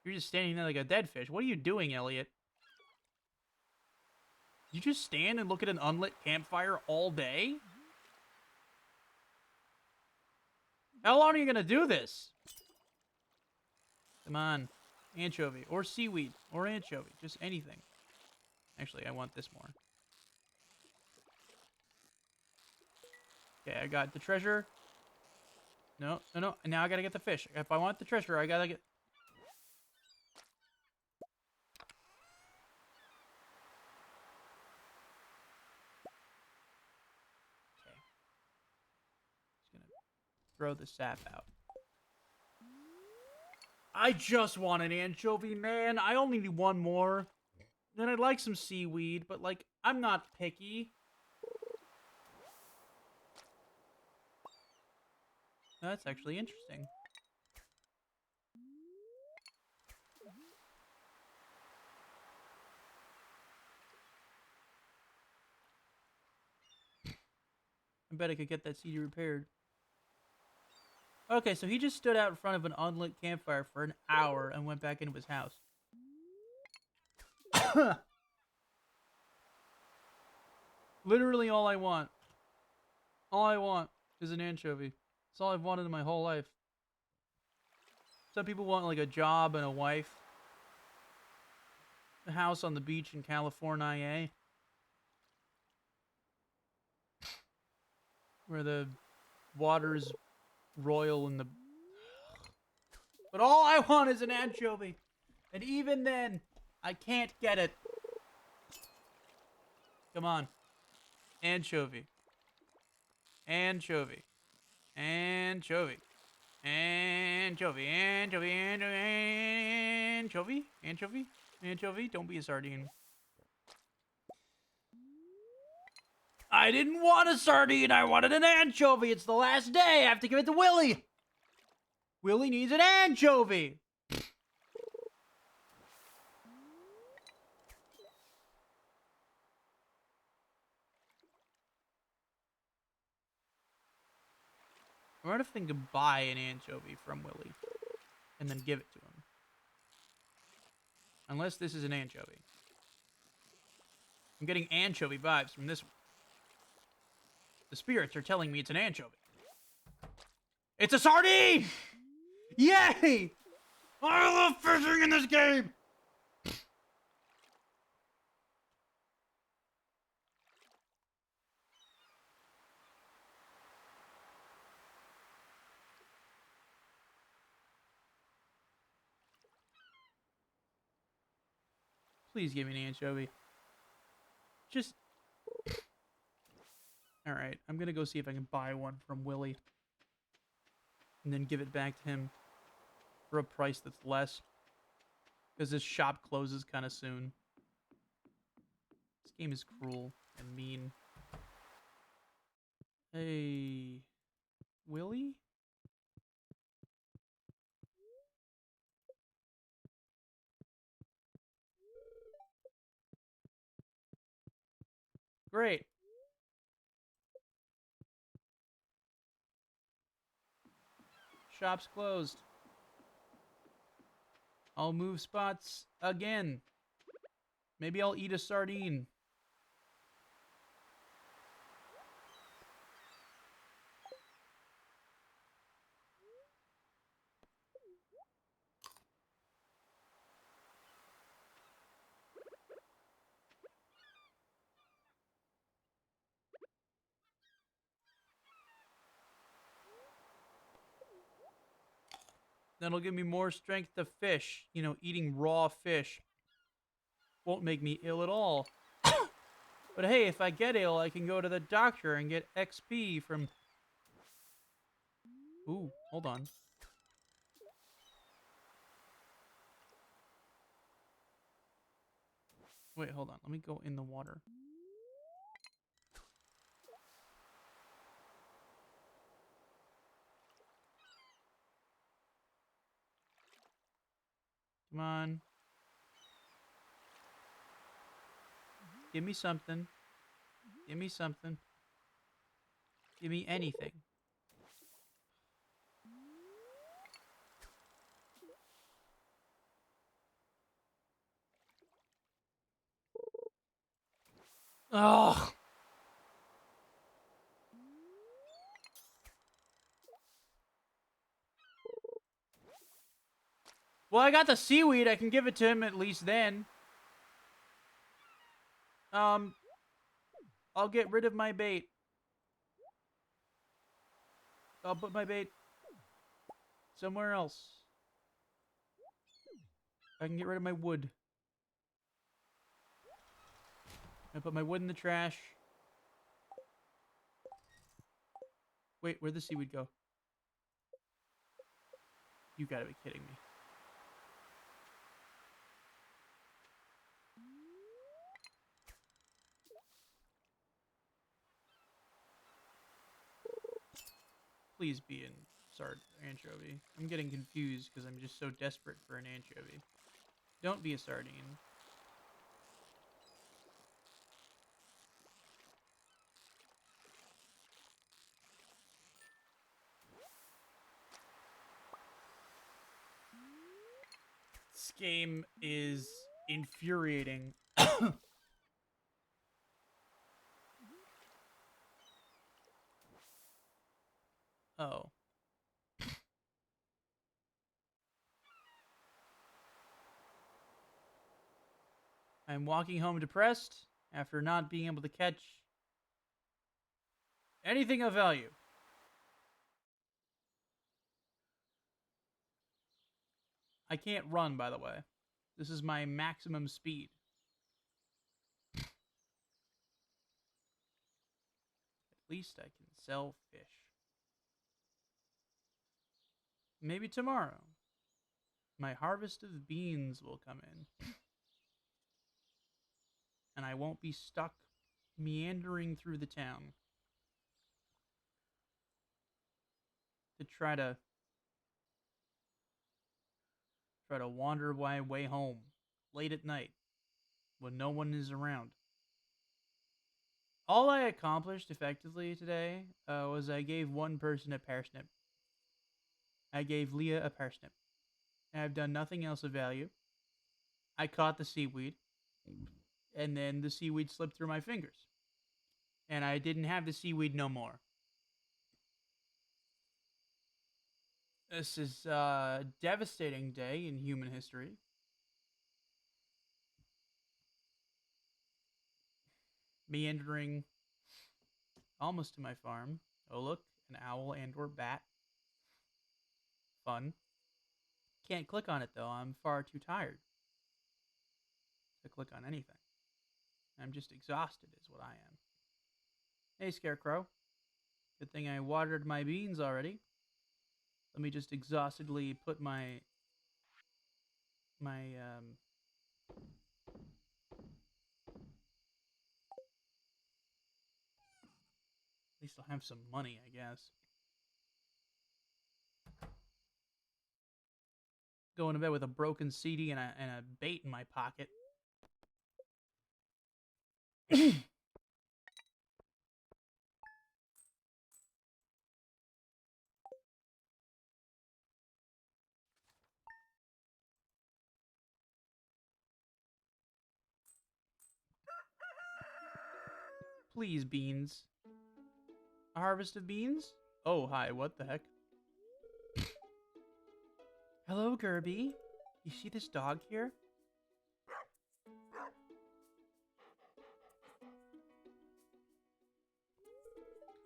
You're just standing there like a dead fish. What are you doing, Elliot? You just stand and look at an unlit campfire all day? How long are you gonna do this? Come on. Anchovy. Or seaweed. Or anchovy. Just anything. Actually, I want this more. Okay, I got the treasure. No. Now I gotta get the fish. If I want the treasure, I gotta get... Okay. Just gonna throw the sap out. I just want an anchovy, man. I only need one more. Then I'd like some seaweed, but, like, I'm not picky. That's actually interesting. I bet I could get that CD repaired. Okay, so he just stood out in front of an unlit campfire for an hour and went back into his house. Literally all I want. All I want is an anchovy. That's all I've wanted in my whole life. Some people want like a job and a wife. A house on the beach in California, eh? Where the water's royal and the... But all I want is an anchovy. And even then, I can't get it. Come on. Anchovy. Anchovy. Anchovy. Anchovy. Anchovy. Anchovy. Anchovy. Anchovy. Don't be a sardine. I didn't want a sardine. I wanted an anchovy. It's the last day. I have to give it to Willy. Willy needs an anchovy. I wonder if I can buy an anchovy from Willy and then give it to him. Unless this is an anchovy. I'm getting anchovy vibes from this one. The spirits are telling me it's an anchovy. It's a sardine! Yay! I love fishing in this game! Please give me an anchovy. Just... Alright, I'm gonna go see if I can buy one from Willy. And then give it back to him for a price that's less. Because this shop closes kind of soon. This game is cruel and mean. Hey... Willy? Great. Shop's closed. I'll move spots again. Maybe I'll eat a sardine. That'll give me more strength to fish. You know, eating raw fish won't make me ill at all. But hey, if I get ill, I can go to the doctor and get XP from... Ooh, hold on. Wait, hold on. Let me go in the water. Come on. Give me something. Give me something. Give me anything. Oh. Well, I got the seaweed. I can give it to him at least then. I'll get rid of my bait. I'll put my bait somewhere else. I can get rid of my wood. I put my wood in the trash. Wait, where'd the seaweed go? You gotta be kidding me. Please be in anchovy. I'm getting confused because I'm just so desperate for an anchovy. Don't be a sardine. This game is infuriating. Oh. I'm walking home depressed after not being able to catch anything of value. I can't run, by the way. This is my maximum speed. At least I can sell fish. Maybe tomorrow, my harvest of beans will come in. And I won't be stuck meandering through the town to try to wander my way home late at night when no one is around. All I accomplished effectively today was I gave one person a parsnip. I gave Leah a parsnip. I've done nothing else of value. I caught the seaweed, and then the seaweed slipped through my fingers. And I didn't have the seaweed no more. This is a devastating day in human history. Meandering almost to my farm. Oh look, an owl and or bat. Fun. Can't click on it though, I'm far too tired to click on anything. I'm just exhausted is what I am. Hey Scarecrow. Good thing I watered my beans already. Let me just exhaustedly put my at least I'll have some money, I guess. Going to bed with a broken CD and a bait in my pocket. Please, beans. A harvest of beans? Oh, hi, what the heck? Hello, Gerby. You see this dog here?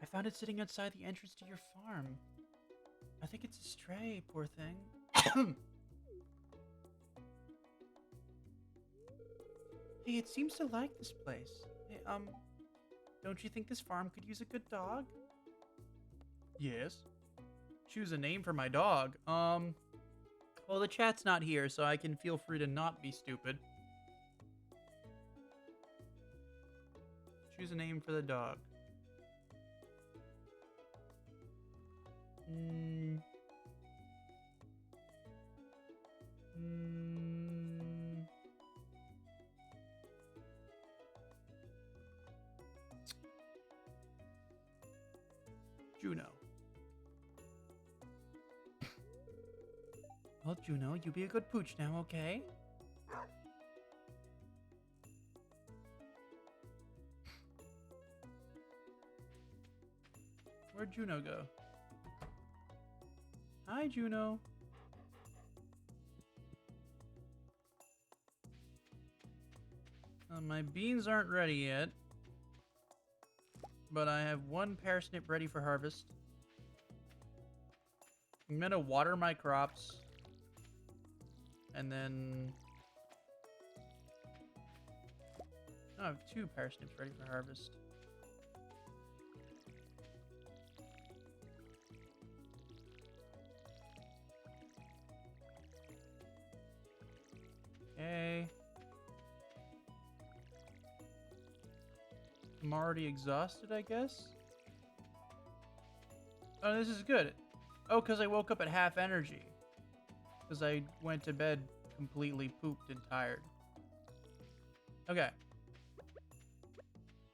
I found it sitting outside the entrance to your farm. I think it's a stray, poor thing. Hey, it seems to like this place. Hey, don't you think this farm could use a good dog? Yes. Choose a name for my dog. Well, the chat's not here, so I can feel free to not be stupid. Choose a name for the dog. Juno. Well, Juno, you be a good pooch now, okay? Where'd Juno go? Hi, Juno. My beans aren't ready yet, but I have one parsnip ready for harvest. I'm gonna water my crops, and then I have 2 parsnips ready for harvest. Okay. I'm already exhausted, I guess. Oh, this is good. Oh, because I woke up at half energy. Because I went to bed completely pooped and tired. Okay.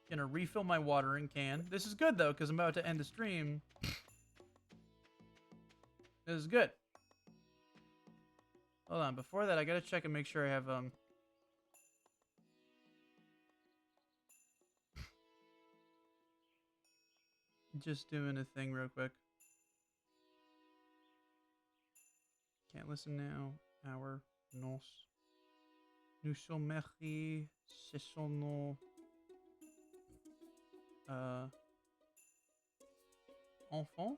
Gonna refill my watering can. This is good, though, because I'm about to end the stream. This is good. Hold on, before that, I gotta check and make sure I have, just doing a thing real quick. Can't listen now. Hour. Nos. Nous sommes mercredi. Ce sont nos... enfants.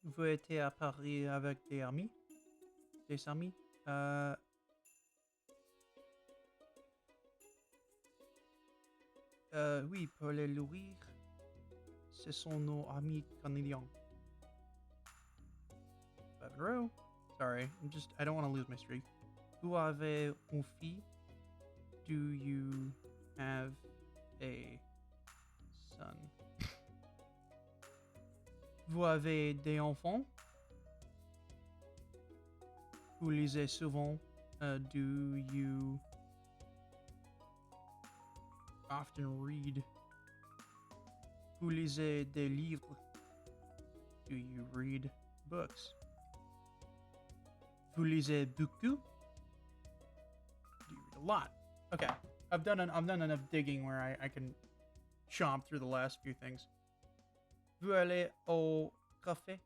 Vous étiez à Paris avec des amis? Des amis? Oui, pour les nourrir. Ce sont nos amis canadiens. 5 in a row. Sorry, I don't want to lose my streak. Vous avez une fille? Do you have a son? Vous avez des enfants? Vous lisez souvent? Do you often read? Vous lisez des livres? Do you read books? Vous lisez beaucoup? Do you read a lot? Okay, I've done enough digging where I can chomp through the last few things. Vous allez au café?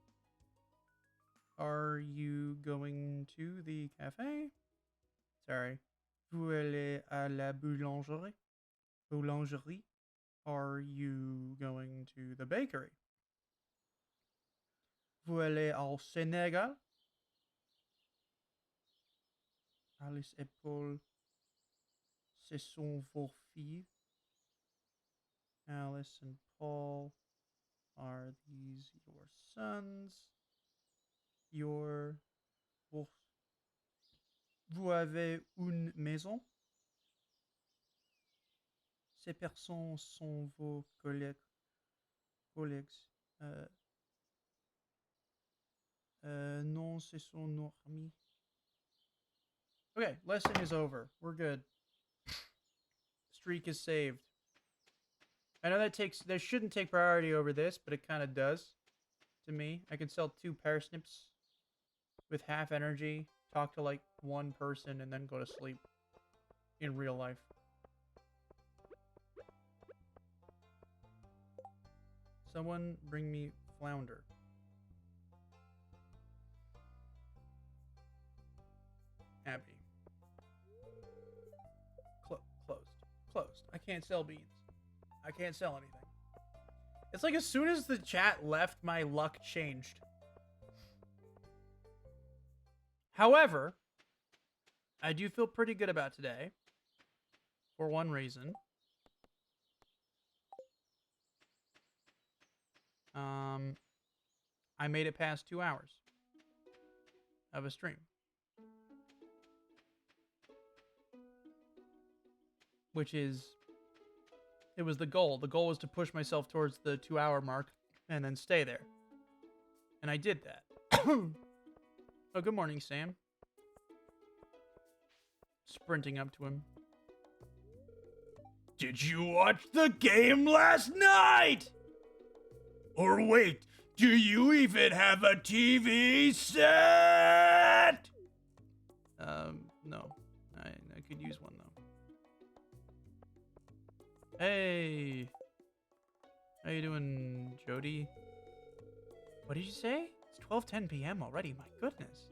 Are you going to the cafe? Sorry. Vous allez à la boulangerie? Boulangerie? Are you going to the bakery? Vous allez au Sénégal? Alice et Paul, ce sont vos filles? Alice and Paul, are these your sons? Vous avez une maison? Ces personnes sont vos collègues. Non, ce sont nos amis. Okay, lesson is over. We're good. Streak is saved. I know that shouldn't take priority over this, but it kind of does to me. I can sell 2 parsnips with half energy, talk to like 1 person, and then go to sleep in real life. Someone bring me flounder. Abby. Closed. I can't sell beans. I can't sell anything. It's like as soon as the chat left, my luck changed. However, I do feel pretty good about today. For one reason. I made it past 2 hours of a stream. which is, it was the goal. The goal was to push myself towards the 2-hour mark and then stay there. And I did that. Oh, good morning, Sam. Sprinting up to him. Did you watch the game last night? Or wait, do you even have a TV set? No. I could use one, though. Hey. How you doing, Jody? What did you say? It's 12:10 p.m. already. My goodness.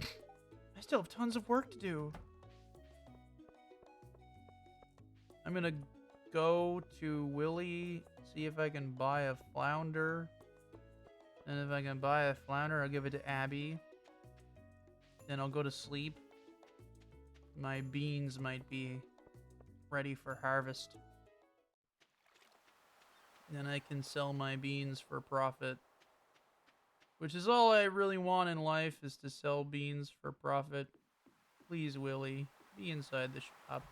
I still have tons of work to do. I'm gonna go to Willie, see if I can buy a flounder. And if I can buy a flounder, I'll give it to Abby. Then I'll go to sleep. My beans might be ready for harvest. Then I can sell my beans for profit. Which is all I really want in life, is to sell beans for profit. Please, Willie, be inside the shop.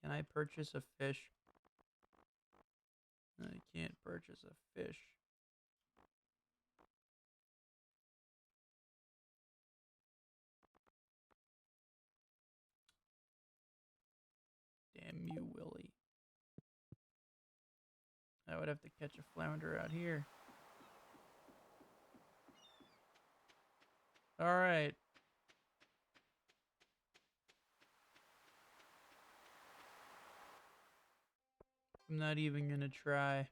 Can I purchase a fish? I can't purchase a fish. Damn you, Willie. I would have to catch a flounder out here. Alright. I'm not even gonna try.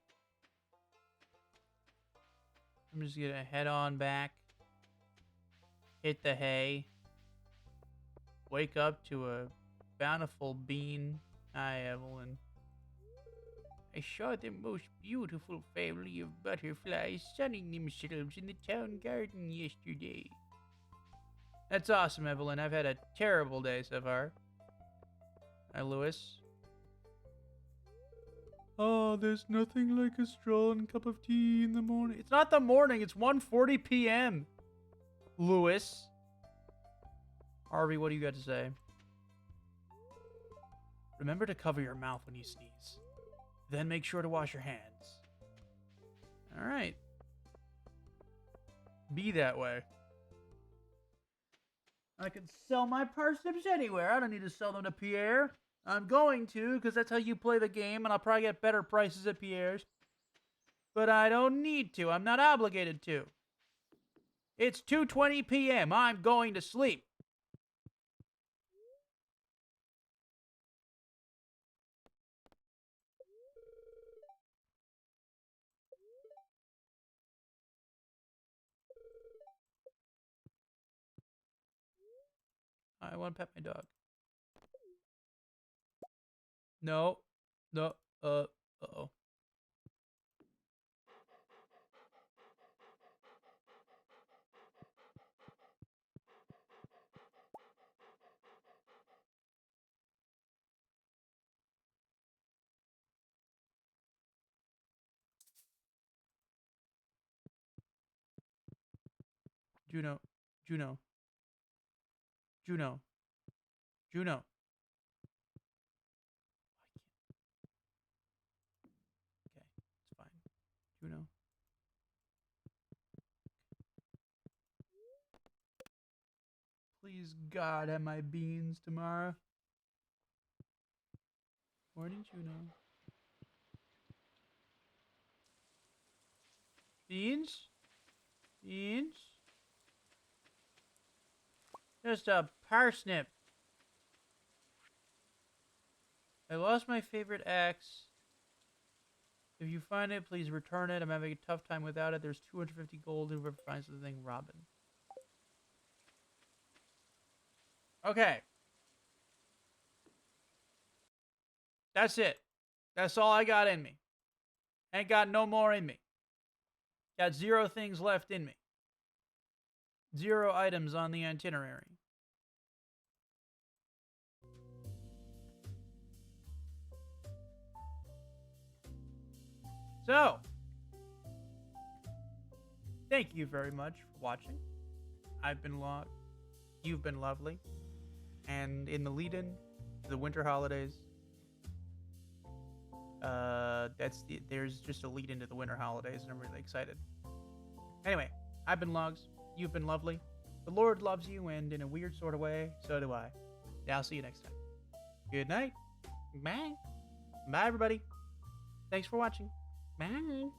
I'm just gonna head on back. Hit the hay. Wake up to a bountiful bean. Hi, Evelyn. I saw the most beautiful family of butterflies sunning themselves in the town garden yesterday. That's awesome, Evelyn. I've had a terrible day so far. Hi, Lewis. Oh, there's nothing like a strong cup of tea in the morning. It's not the morning. It's 1:40 p.m. Lewis. Harvey, what do you got to say? Remember to cover your mouth when you sneeze. Then make sure to wash your hands. All right. Be that way. I can sell my parsnips anywhere. I don't need to sell them to Pierre. I'm going to, because that's how you play the game, and I'll probably get better prices at Pierre's. But I don't need to. I'm not obligated to. It's 2:20 p.m. I'm going to sleep. I want to pet my dog. No. No. Uh-oh. Juno. Juno. Juno. Juno. Okay, it's fine. Juno. Please, God, have my beans tomorrow. Morning, Juno. Beans? Beans? Just a parsnip. I lost my favorite axe. If you find it, please return it. I'm having a tough time without it. There's 250 gold. Whoever finds the thing, Robin. Okay. That's it. That's all I got in me. Ain't got no more in me. Got 0 things left in me. 0 items on the itinerary. So, thank you very much for watching. I've been Log. You've been lovely. And in the lead-in to the winter holidays, there's just a lead into the winter holidays, and I'm really excited. Anyway, I've been Logs. You've been lovely. The Lord loves you, and in a weird sort of way, so do I. Yeah, I'll see you next time. Good night. Bye. Bye, everybody. Thanks for watching. Bye.